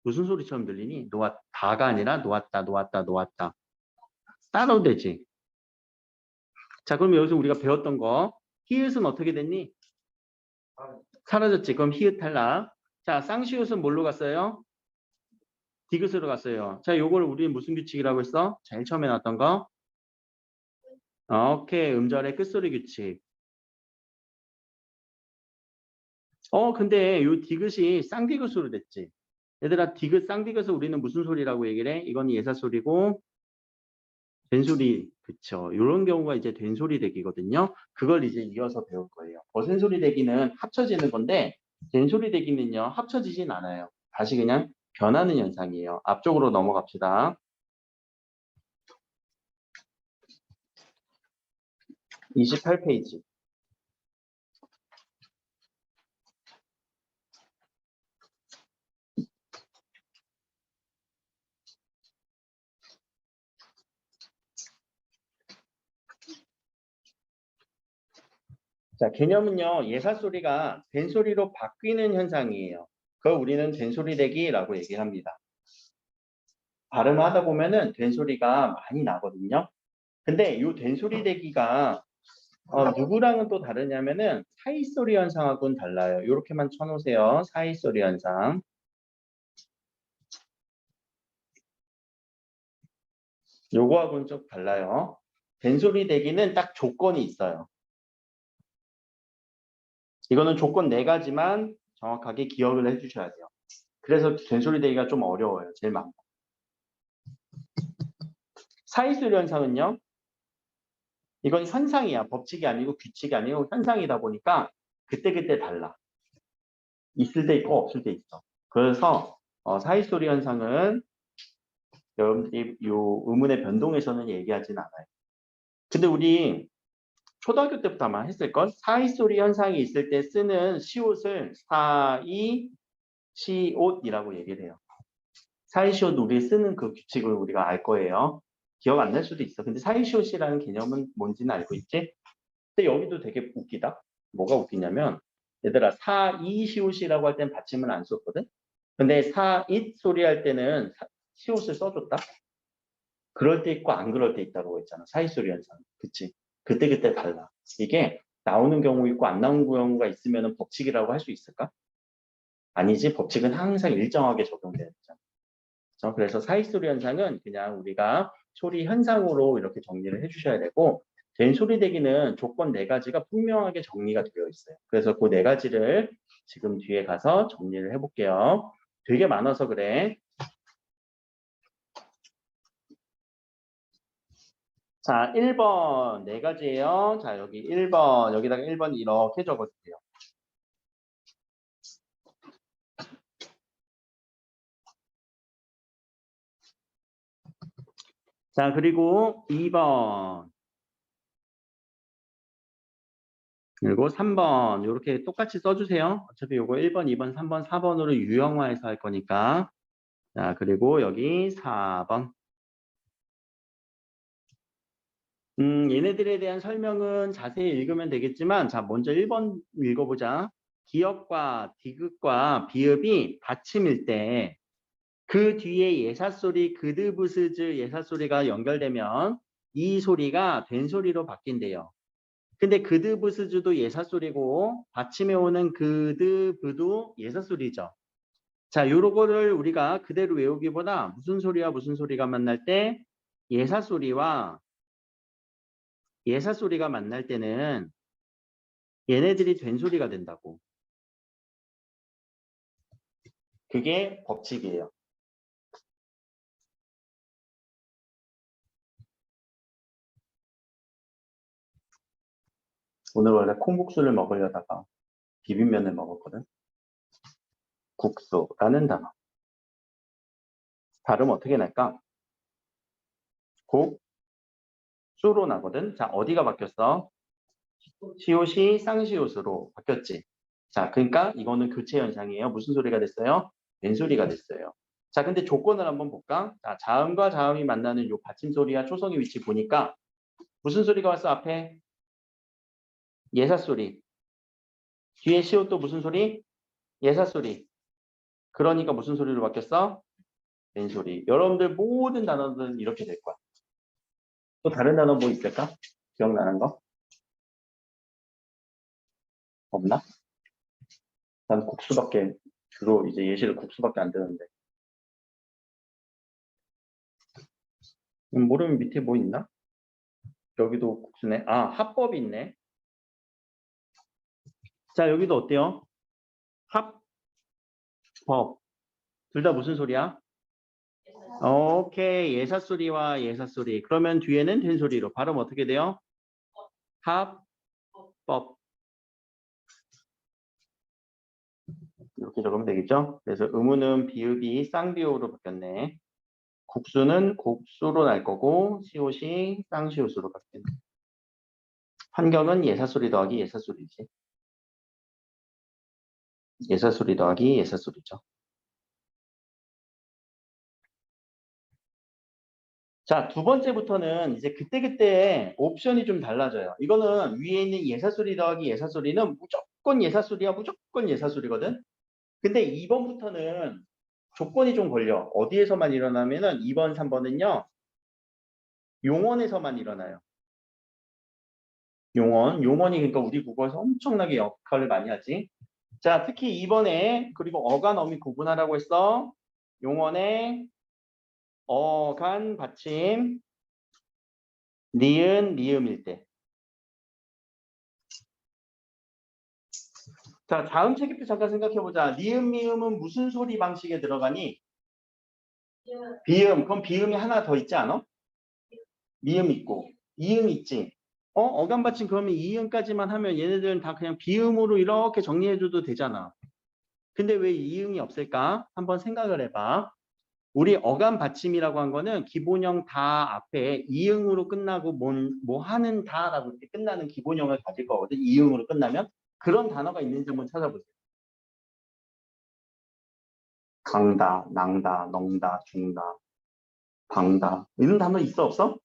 무슨 소리처럼 들리니? 다가 아니라 놓았다, 놓았다, 놓았다. 따로 되지. 자, 그럼 여기서 우리가 배웠던 거, 히읗은 어떻게 됐니? 사라졌지. 그럼 히읗 탈락. 자, 쌍시옷은 뭘로 갔어요? 디귿으로 갔어요. 자, 요걸 우리는 무슨 규칙이라고 했어? 제일 처음에 나왔던 거. 오케이, 음절의 끝소리 규칙. 근데 요 디귿이 쌍디귿으로 됐지. 얘들아, 디귿, 쌍디귿을 우리는 무슨 소리라고 얘기를 해? 이건 예사소리고, 된소리, 그쵸. 이런 경우가 이제 된소리 대기거든요. 그걸 이제 이어서 배울 거예요. 거센소리 대기는 합쳐지는 건데, 된소리 대기는요, 합쳐지진 않아요. 다시 그냥 변하는 현상이에요. 앞쪽으로 넘어갑시다. 28페이지. 자, 개념은요, 예사소리가 된소리로 바뀌는 현상이에요. 그걸 우리는 된소리 대기라고 얘기합니다. 발음하다 보면은 된소리가 많이 나거든요. 근데 이 된소리 대기가 누구랑은 또 다르냐면은 사이소리 현상하고는 달라요. 이렇게만 쳐놓으세요. 사이소리 현상. 요거하고는 좀 달라요. 된소리 대기는 딱 조건이 있어요. 이거는 조건 4가지만 정확하게 기억을 해주셔야 돼요. 그래서 된소리 대기가 좀 어려워요. 제일 많고. 사이소리 현상은요. 이건 현상이야. 법칙이 아니고 규칙이 아니고 현상이다 보니까 그때그때 달라. 있을 때 있고 없을 때 있어. 그래서 사이소리 현상은 여러분들이 이 의문의 변동에서는 얘기하진 않아요. 근데 우리 초등학교 때부터 아마 했을걸? 사이소리 현상이 있을 때 쓰는 시옷을 사이, 시옷이라고 얘기를 해요. 사이시옷 우리 쓰는 그 규칙을 우리가 알 거예요. 기억 안 날 수도 있어. 근데 사이시옷이라는 개념은 뭔지는 알고 있지? 근데 여기도 되게 웃기다. 뭐가 웃기냐면 얘들아 사이시옷이라고 할 땐 받침을 안 썼거든? 근데 사잇 소리 할 때는 시옷을 써줬다? 그럴 때 있고 안 그럴 때 있다고 했잖아. 사이소리 현상. 그치? 그때그때 달라. 이게 나오는 경우 있고 안 나오는 경우가 있으면 법칙이라고 할 수 있을까? 아니지. 법칙은 항상 일정하게 적용되는 거잖아. 그렇죠? 그래서 사이소리 현상은 그냥 우리가 소리 현상으로 이렇게 정리를 해주셔야 되고 된 소리 대기는 조건 4가지가 분명하게 정리가 되어 있어요. 그래서 그 4가지를 지금 뒤에 가서 정리를 해볼게요. 되게 많아서 그래. 자, 1번 4가지예요. 자, 여기 1번 여기다가 1번 이렇게 적어주세요. 자, 그리고 2번 그리고 3번 이렇게 똑같이 써주세요. 어차피 요거 1번, 2번, 3번, 4번으로 유형화해서 할 거니까. 자, 그리고 여기 4번. 얘네들에 대한 설명은 자세히 읽으면 되겠지만, 자, 먼저 1번 읽어보자. 기역과 디귿과 비읍이 받침일 때, 그 뒤에 예사소리, 그드부스즈 예사소리가 연결되면 이 소리가 된 소리로 바뀐대요. 근데 그드부스즈도 예사소리고, 받침에 오는 그드부도 예사소리죠. 자, 요거를 우리가 그대로 외우기보다 무슨 소리와 무슨 소리가 만날 때 예사소리와 예사소리가 만날 때는 얘네들이 된 소리가 된다고. 그게 법칙이에요. 오늘 원래 콩국수를 먹으려다가 비빔면을 먹었거든. 국수라는 단어. 발음 어떻게 날까? 국수로 나거든. 자, 어디가 바뀌었어? 시옷이 쌍시옷으로 바뀌었지. 자, 그러니까 이거는 교체 현상이에요. 무슨 소리가 됐어요? 된 소리가 됐어요. 자, 근데 조건을 한번 볼까? 자, 자음과 자음이 만나는 요 받침 소리와 초성의 위치 보니까 무슨 소리가 왔어? 앞에 예사소리. 뒤에 시옷 또 무슨 소리? 예사소리. 그러니까 무슨 소리로 바뀌었어? 된소리. 여러분들 모든 단어들은 이렇게 될 거야. 또 다른 단어 뭐 있을까? 기억나는 거? 없나? 난 국수밖에 주로 이제 예시를 국수밖에 안 드는데. 모르면 밑에 뭐 있나? 여기도 국수네. 아, 합법이 있네. 자, 여기도 어때요? 합법. 둘 다 무슨 소리야? 오케이. 예사소리와 예사소리. 그러면 뒤에는 된소리로. 발음 어떻게 돼요? 합법. 이렇게 적으면 되겠죠? 그래서 의문은 비읍이 쌍비읍으로 바뀌었네. 국수는 곡수로 날 거고 시옷이 쌍시옷으로 바뀌네. 환경은 예사소리 더하기 예사소리지. 예사소리 더하기 예사소리죠. 자, 두 번째부터는 이제 그때그때 옵션이 좀 달라져요. 이거는 위에 있는 예사소리 더하기 예사소리는 무조건 예사소리야, 무조건 예사소리거든. 근데 2번부터는 조건이 좀 걸려. 어디에서만 일어나면은 2번, 3번은요. 용언에서만 일어나요. 용언. 용언이 그러니까 우리 국어에서 엄청나게 역할을 많이 하지. 자, 특히 2번에 그리고 어간 어미 구분하라고 했어. 용언에 어간 받침 니은 미음일 때. 자, 다음 책입도 잠깐 생각해보자. 니은 미음은 무슨 소리 방식에 들어가니? 비음. 그럼 비음이 하나 더 있지 않아? 미음 있고 이음 있지. 어간 받침 그러면 이음까지만 하면 얘네들은 다 그냥 비음으로 이렇게 정리해줘도 되잖아. 근데 왜 이음이 없을까? 한번 생각을 해봐. 우리 어간 받침이라고 한 거는 기본형 다 앞에 이응으로 끝나고 뭐 하는 다라고 이렇게 끝나는 기본형을 가질 거거든. 이응으로 끝나면 그런 단어가 있는지 한번 찾아보세요. 강다, 낭다, 넝다, 중다, 방다 이런 단어 있어 없어?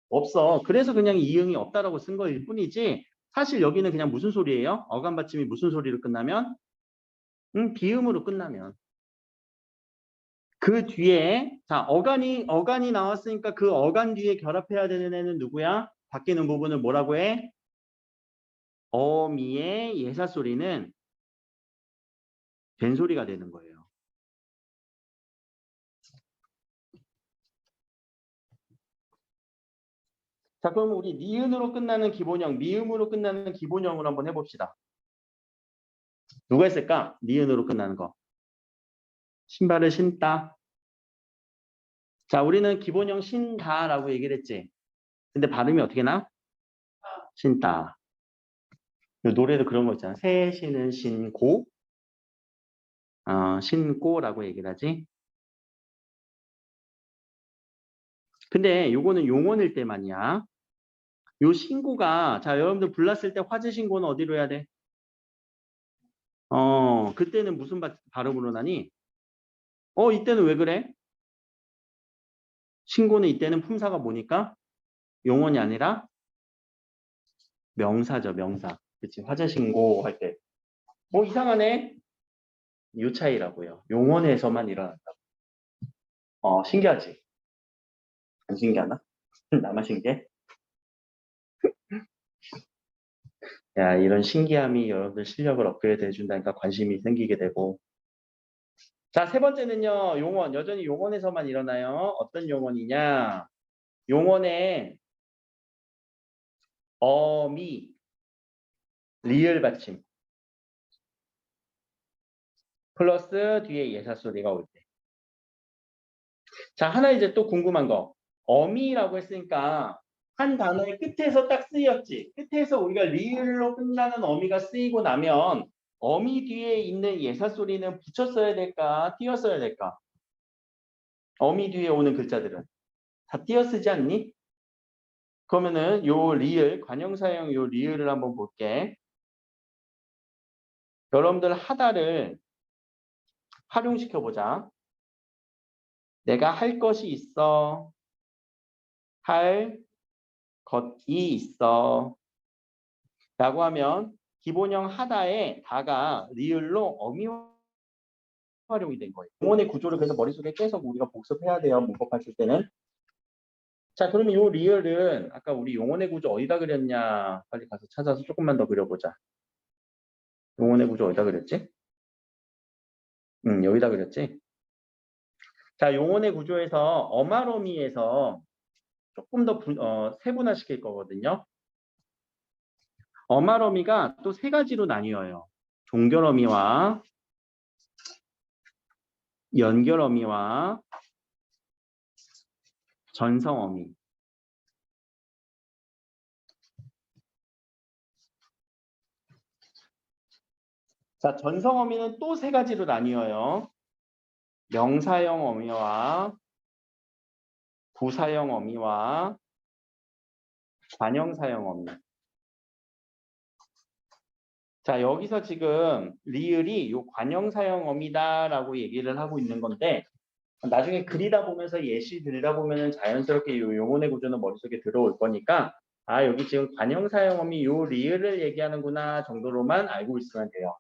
없어. 그래서 그냥 이응이 없다라고 쓴 거일 뿐이지 사실 여기는 그냥 무슨 소리예요? 어간 받침이 무슨 소리로 끝나면? 비음으로 끝나면. 그 뒤에 자 어간이 나왔으니까 그 어간 뒤에 결합해야 되는 애는 누구야? 바뀌는 부분을 뭐라고 해? 어미의 예사소리는 된소리가 되는 거예요. 자 그럼 우리 니은으로 끝나는 기본형, 미음으로 끝나는 기본형으로 한번 해봅시다. 누가 있을까? 니은으로 끝나는 거. 신발을 신다. 자 우리는 기본형 신다라고 얘기를 했지. 근데 발음이 어떻게 나? 신다. 노래도 그런 거 있잖아. 새 신은 신고, 신고라고 얘기를 하지. 근데 요거는 용언일 때만이야. 요 신고가 자 여러분들 불났을 때 화재 신고는 어디로 해야 돼? 그때는 무슨 발음으로 나니? 이때는 왜 그래? 신고는 이때는 품사가 뭐니까? 용언이 아니라 명사죠, 명사. 그치? 화재 신고할 때. 이상하네. 요 차이라고요. 용언에서만 일어난다고. 신기하지? 안 신기하나? 나만 신기해? 야, 이런 신기함이 여러분들 실력을 업그레이드 해준다니까 관심이 생기게 되고. 자, 세 번째는요, 용언. 여전히 용언에서만 일어나요. 어떤 용언이냐? 용언에 어미, 리을 받침. 플러스 뒤에 예사소리가 올 때. 자, 하나 이제 또 궁금한 거. 어미라고 했으니까 한 단어의 끝에서 딱 쓰였지. 끝에서 우리가 리을로 끝나는 어미가 쓰이고 나면 어미 뒤에 있는 예사소리는 붙였어야 될까? 띄었어야 될까? 어미 뒤에 오는 글자들은 다 띄어 쓰지 않니? 그러면은 요 리을, 관형사형 요 리을을 한번 볼게. 여러분들 하다를 활용시켜보자. 내가 할 것이 있어. 할 것이 있어. 라고 하면 기본형 하다에 다가 리을로 어미 활용이 된 거예요. 용언의 구조를 그래서 머릿속에 계속 우리가 복습해야 돼요. 문법하실 때는. 자, 그러면 이 리을은 아까 우리 용언의 구조 어디다 그렸냐? 빨리 가서 찾아서 조금만 더 그려보자. 용언의 구조 어디다 그렸지? 여기다 그렸지? 자, 용언의 구조에서 어마로미에서 조금 더 세분화시킬 거거든요. 어마로미가 또 세 가지로 나뉘어요. 종결어미와 연결어미와 전성어미. 자, 전성어미는 또 세 가지로 나뉘어요. 명사형 어미와 부사형 어미와 관형사형 어미. 자, 여기서 지금 리을이 요 관형사형 어미다라고 얘기를 하고 있는 건데 나중에 그리다 보면서 예시 들다 보면은 자연스럽게 요 용언의 구조는 머릿속에 들어올 거니까 아, 여기 지금 관형사형 어미 요 리을을 얘기하는구나 정도로만 알고 있으면 돼요.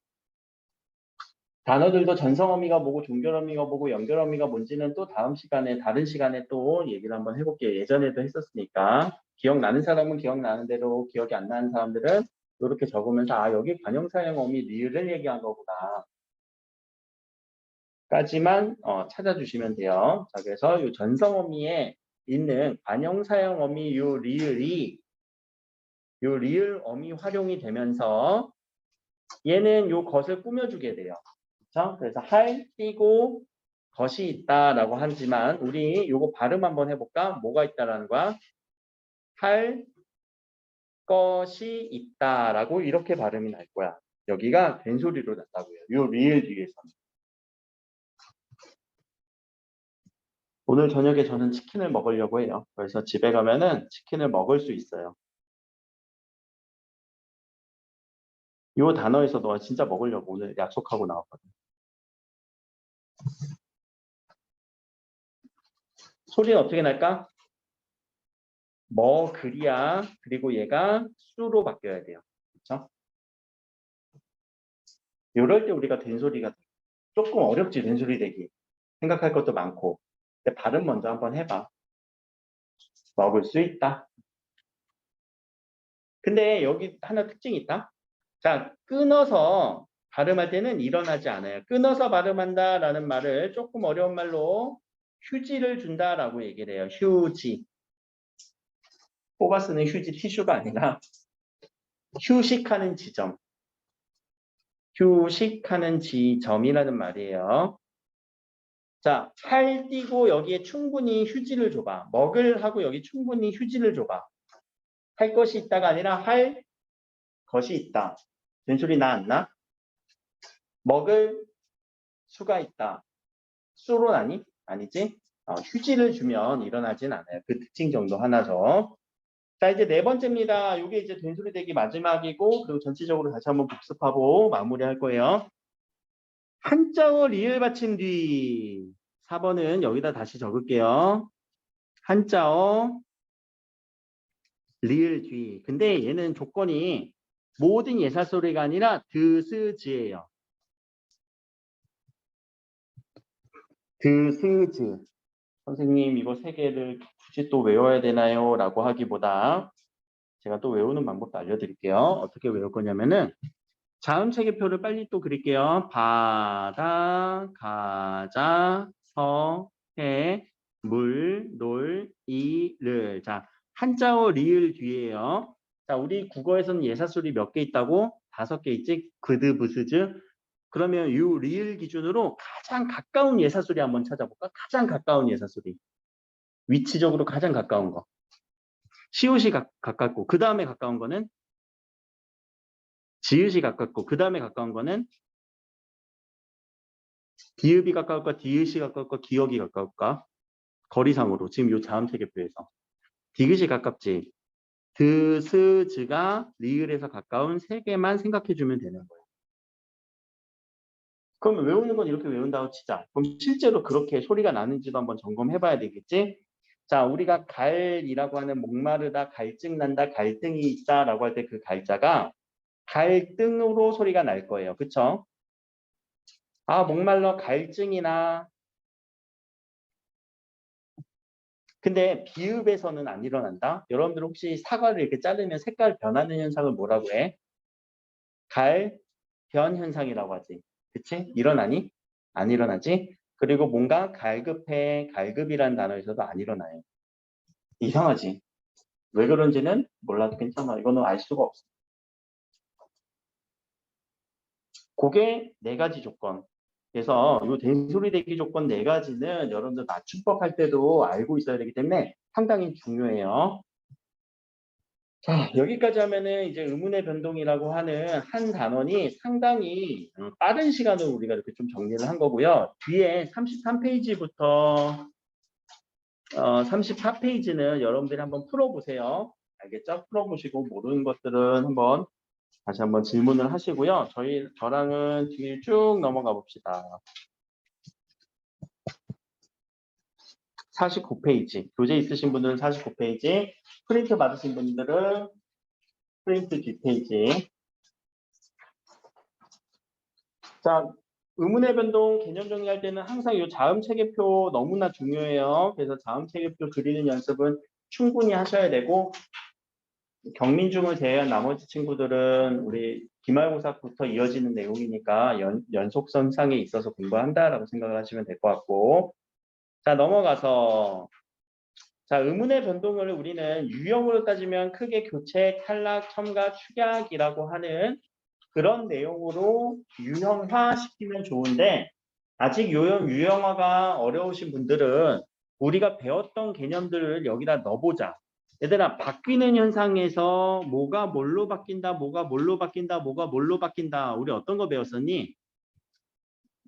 단어들도 전성어미가 뭐고 종결어미가 뭐고 연결어미가 뭔지는 또 다음 시간에 다른 시간에 또 얘기를 한번 해볼게요. 예전에도 했었으니까 기억나는 사람은 기억나는 대로 기억이 안 나는 사람들은 이렇게 적으면서 아 여기 관형사형 어미 리을을 얘기한 거구나 까지만 찾아주시면 돼요. 자, 그래서 이 전성어미에 있는 관형사형 어미 요 리을이 요 리을 어미 활용이 되면서 얘는 요 것을 꾸며주게 돼요. 그렇죠? 그래서 할, 띄고, 것이 있다라고 하지만 우리 요거 발음 한번 해볼까? 뭐가 있다라는 거야? 할 것이 있다라고 이렇게 발음이 날 거야. 여기가 된소리로 났다고요. 요 리을 뒤에서는. 오늘 저녁에 저는 치킨을 먹으려고 해요. 그래서 집에 가면은 치킨을 먹을 수 있어요. 요 단어에서 너 진짜 먹으려고 오늘 약속하고 나왔거든. 소리는 어떻게 날까? 먹으리야. 그리고 얘가 수로 바뀌어야 돼요. 그렇죠? 이럴 때 우리가 된소리가 조금 어렵지, 된소리 되기. 생각할 것도 많고. 근데 발음 먼저 한번 해봐. 먹을 수 있다. 근데 여기 하나 특징이 있다. 자, 끊어서 발음할 때는 일어나지 않아요. 끊어서 발음한다라는 말을 조금 어려운 말로 휴지를 준다라고 얘기를 해요. 휴지. 뽑아 쓰는 휴지 티슈가 아니라 휴식하는 지점. 휴식하는 지점이라는 말이에요. 자, 할 띄고 여기에 충분히 휴지를 줘봐. 먹을 하고 여기 충분히 휴지를 줘봐. 할 것이 있다가 아니라 할 것이 있다. 된소리 나 안 나? 먹을 수가 있다. 수로 나니? 아니지? 휴지를 주면 일어나진 않아요. 그 특징 정도 하나죠. 자, 이제 네 번째입니다. 이게 이제 된소리 대기 마지막이고 그리고 전체적으로 다시 한번 복습하고 마무리할 거예요. 한자어 리을 받침 뒤 4번은 여기다 다시 적을게요. 한자어 리을 뒤. 근데 얘는 조건이 모든 예사소리가 아니라 드스즈예요. 드스즈. 선생님 이거 세 개를 굳이 또 외워야 되나요? 라고 하기보다 제가 또 외우는 방법도 알려드릴게요. 어떻게 외울 거냐면은 자음 체계표를 빨리 또 그릴게요. 바다, 가자, 서, 해, 물, 놀, 이를. 자, 한자어 리을 뒤에요. 자, 우리 국어에서는 예사소리 몇 개 있다고? 5개 있지? 그드, 부스즈. 그러면 이 리을 기준으로 가장 가까운 예사소리 한번 찾아볼까? 가장 가까운 예사소리. 위치적으로 가장 가까운 거. 시옷이 가깝고 그 다음에 가까운 거는 지읒이 가깝고 그 다음에 가까운 거는 비읍이 가까울까 디귿이 가까울까 기역이 가까울까 거리상으로 지금 요 자음 체계표에서 디귿이 가깝지 드스즈가 리을에서 가까운 세 개만 생각해 주면 되는 거예요. 그러면 외우는 건 이렇게 외운다고 치자. 그럼 실제로 그렇게 소리가 나는지도 한번 점검해 봐야 되겠지. 자, 우리가 갈이라고 하는 목마르다, 갈증 난다, 갈등이 있다라고 할 때 그 갈자가 갈등으로 소리가 날 거예요. 그쵸? 아, 목말라 갈증이나. 근데 비읍에서는 안 일어난다. 여러분들 혹시 사과를 이렇게 자르면 색깔 변하는 현상을 뭐라고 해? 갈변 현상이라고 하지. 그치? 일어나니? 안 일어나지? 그리고 뭔가 갈급해, 갈급이라는 단어에서도 안 일어나요. 이상하지? 왜 그런지는 몰라도 괜찮아. 이거는 알 수가 없어. 그게 네 가지 조건. 그래서 이 된소리 대기 조건 네 가지는 여러분들 맞춤법 할 때도 알고 있어야 되기 때문에 상당히 중요해요. 자, 여기까지 하면은 이제 의문의 변동이라고 하는 한 단원이 상당히 빠른 시간으로 우리가 이렇게 좀 정리를 한 거고요. 뒤에 33페이지부터 34페이지는 여러분들이 한번 풀어보세요. 알겠죠? 풀어보시고 모르는 것들은 한번 다시 한번 질문을 하시고요. 저랑은 뒤에 쭉 넘어가 봅시다. 49페이지. 교재 있으신 분들은 49페이지. 프린트 받으신 분들은 프린트 뒷페이지. 자, 의문의 변동 개념 정리할 때는 항상 이 자음 체계표 너무나 중요해요. 그래서 자음 체계표 그리는 연습은 충분히 하셔야 되고, 경민중을 제외한 나머지 친구들은 우리 기말고사부터 이어지는 내용이니까 연속선상에 있어서 공부한다라고 생각을 하시면 될 것 같고, 자, 넘어가서 자, 의문의 변동을 우리는 유형으로 따지면 크게 교체, 탈락, 첨가, 축약이라고 하는 그런 내용으로 유형화 시키면 좋은데 아직 유형화가 어려우신 분들은 우리가 배웠던 개념들을 여기다 넣어보자. 얘들아, 바뀌는 현상에서 뭐가 뭘로 바뀐다, 뭐가 뭘로 바뀐다, 뭐가 뭘로 바뀐다. 우리 어떤 거 배웠었니?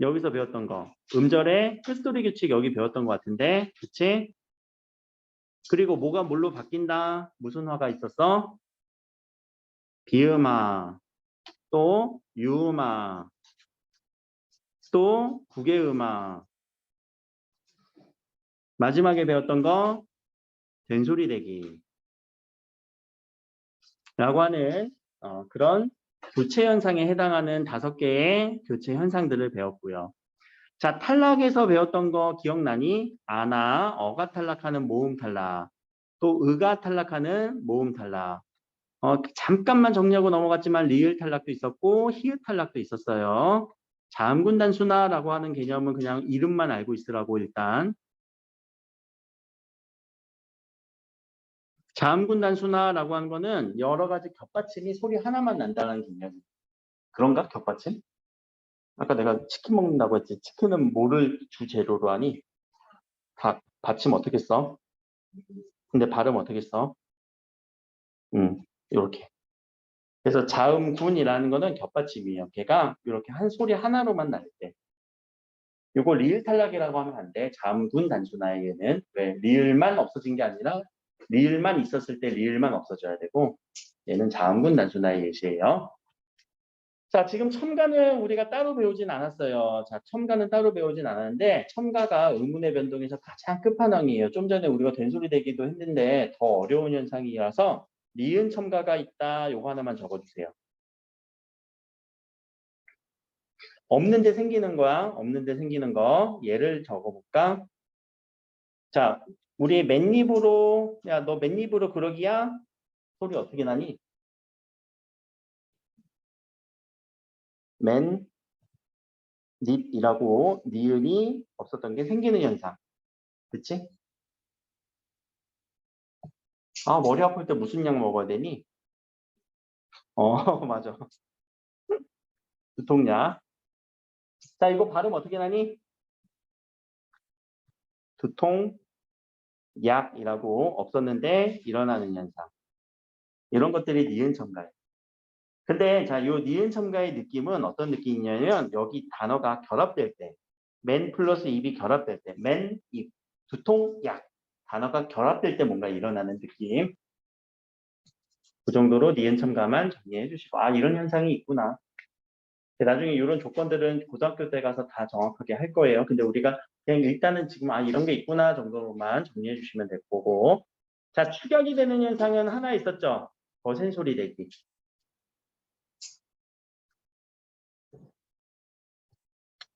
여기서 배웠던 거. 음절의 풀스토리 규칙 여기 배웠던 것 같은데. 그치? 그리고 뭐가 뭘로 바뀐다? 무슨 화가 있었어? 비음화, 또 유음화, 또 국외음화. 마지막에 배웠던 거 된소리 대기 라고 하는 그런 교체 현상에 해당하는 5개의 교체 현상들을 배웠고요. 자, 탈락에서 배웠던 거 기억나니? 아나, 어가 탈락하는 모음 탈락, 또 의가 탈락하는 모음 탈락. 잠깐만 정리하고 넘어갔지만 리을 탈락도 있었고 히읗 탈락도 있었어요. 자음군 단순화라고 하는 개념은 그냥 이름만 알고 있으라고 일단. 자음군 단순화라고 하는 거는 여러 가지 겹받침이 소리 하나만 난다는 개념이에요. 그런가? 겹받침? 아까 내가 치킨 먹는다고 했지. 치킨은 뭐를 주재료로 하니? 받침 어떻게 써? 근데 발음 어떻게 써? 이렇게. 그래서 자음군이라는 거는 겹받침이에요. 걔가 이렇게 한 소리 하나로만 날 때. 이거 리을 탈락이라고 하면 안 돼. 자음군 단순화에는 왜 리을만 없어진 게 아니라 리을만 있었을 때 리을만 없어져야 되고 얘는 자음군 단순화의 예시예요. 자, 지금 첨가는 우리가 따로 배우진 않았어요. 자, 첨가는 따로 배우진 않았는데 첨가가 의문의 변동에서 가장 끝판왕이에요. 좀 전에 우리가 된소리 대기도 했는데 더 어려운 현상이라서 니은 첨가가 있다. 요거 하나만 적어주세요. 없는데 생기는 거야. 없는데 생기는 거. 얘를 적어볼까? 자, 우리 맨입으로 야, 너 맨입으로 그러기야? 소리 어떻게 나니? 맨입이라고 니은이 없었던 게 생기는 현상. 그치? 아, 머리 아플 때 무슨 약 먹어야 되니? 맞아. 두통약. 자, 이거 발음 어떻게 나니? 두통약이라고 없었는데 일어나는 현상. 이런 것들이 니은 첨가예요. 근데 자, 요 니은 첨가의 느낌은 어떤 느낌이냐면 여기 단어가 결합될 때, 맨 플러스 입이 결합될 때, 맨, 입, 두통약 단어가 결합될 때 뭔가 일어나는 느낌. 그 정도로 니은 첨가만 정리해 주시고, 아, 이런 현상이 있구나. 나중에 이런 조건들은 고등학교 때 가서 다 정확하게 할 거예요. 근데 우리가 그냥 일단은 지금 아, 이런 게 있구나 정도로만 정리해 주시면 될 거고. 자, 축약이 되는 현상은 하나 있었죠. 거센 소리 내기.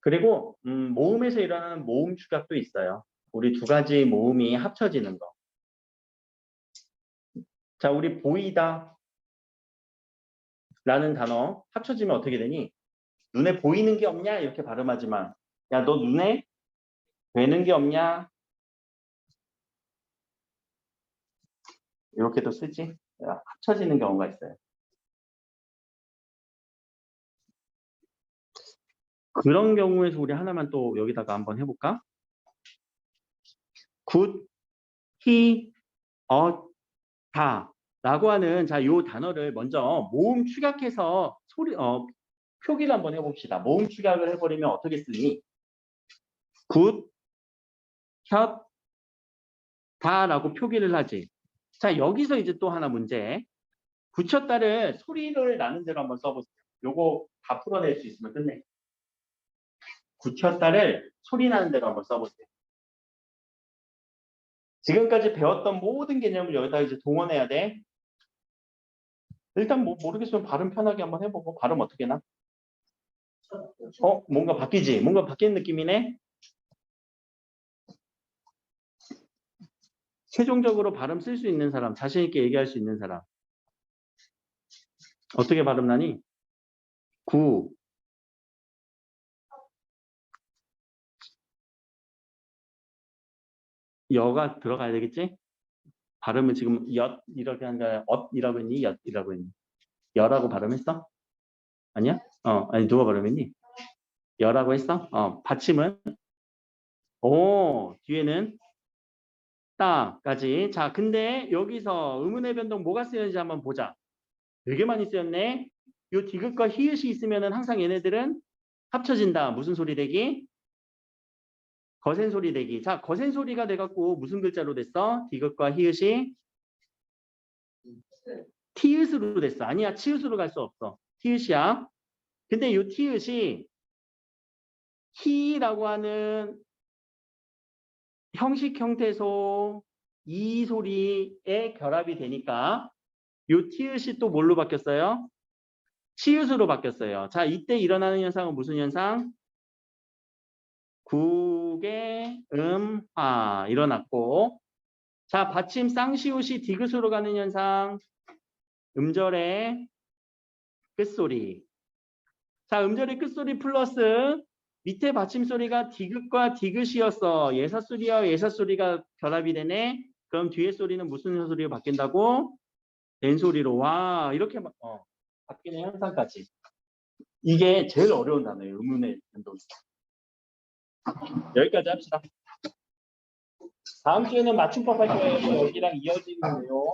그리고 모음에서 일어나는 모음 축약도 있어요. 우리 두 가지 모음이 합쳐지는 거. 자, 우리 보이다 라는 단어 합쳐지면 어떻게 되니? 눈에 보이는 게 없냐? 이렇게 발음하지만 야, 너 눈에 되는 게 없냐? 이렇게도 쓰지? 야, 합쳐지는 경우가 있어요. 그런 경우에서 우리 하나만 또 여기다가 한번 해볼까? 굿, 히, 다 라고 하는 자, 요 단어를 먼저 모음 축약해서 표기를 한번 해봅시다. 모음 축약을 해버리면 어떻게 쓰니? 굿, 혓, 다라고 표기를 하지. 자, 여기서 이제 또 하나 문제. 붙였다를 소리를 나는 대로 한번 써보세요. 요거 다 풀어낼 수 있으면 끝내. 붙였다를 소리 나는 대로 한번 써보세요. 지금까지 배웠던 모든 개념을 여기다 이제 동원해야 돼. 일단 뭐 모르겠으면 발음 편하게 한번 해보고 발음 어떻게 나? 뭔가 바뀌지? 뭔가 바뀐 느낌이네? 최종적으로 발음 쓸 수 있는 사람, 자신 있게 얘기할 수 있는 사람. 어떻게 발음 나니? 구. 여가 들어가야 되겠지? 발음은 지금 엿 이렇게 한가 엇이라고 했니? 엿이라고 했니? 여라고 발음했어? 아니야? 아니 누가 발음했니? 여라고 했어? 받침은? 오, 뒤에는 따까지. 자, 근데 여기서 의문의 변동 뭐가 쓰였는지 한번 보자. 되게 많이 쓰였네. 요 디귿과 히읗이 있으면은 항상 얘네들은 합쳐진다. 무슨 소리 되기? 거센 소리 되기. 자, 거센 소리가 돼갖고 무슨 글자로 됐어? 디귿과 히읗이 티읕으로 됐어. 아니야, 치읕으로 갈 수 없어. 티읕이야. 근데 이 티읕이 히라고 하는 형식 형태소 이 소리에 결합이 되니까 이 티읕이 또 뭘로 바뀌었어요? 치읕으로 바뀌었어요. 자, 이때 일어나는 현상은 무슨 현상? 국의 음화 일어났고, 자, 받침 쌍시옷이 디귿으로 가는 현상, 음절의 끝소리. 자, 음절의 끝소리 플러스 밑에 받침 소리가 디귿과 디귿이었어. 예사소리와 예사소리가 결합이 되네. 그럼 뒤에 소리는 무슨 소리로 바뀐다고? 된 소리로. 와, 이렇게 바뀌는 현상까지. 이게 제일 어려운 단어예요. 의문의 변동. 여기까지 합시다. 다음 주에는 맞춤법 할 거예요. 여기랑 이어지는 내용.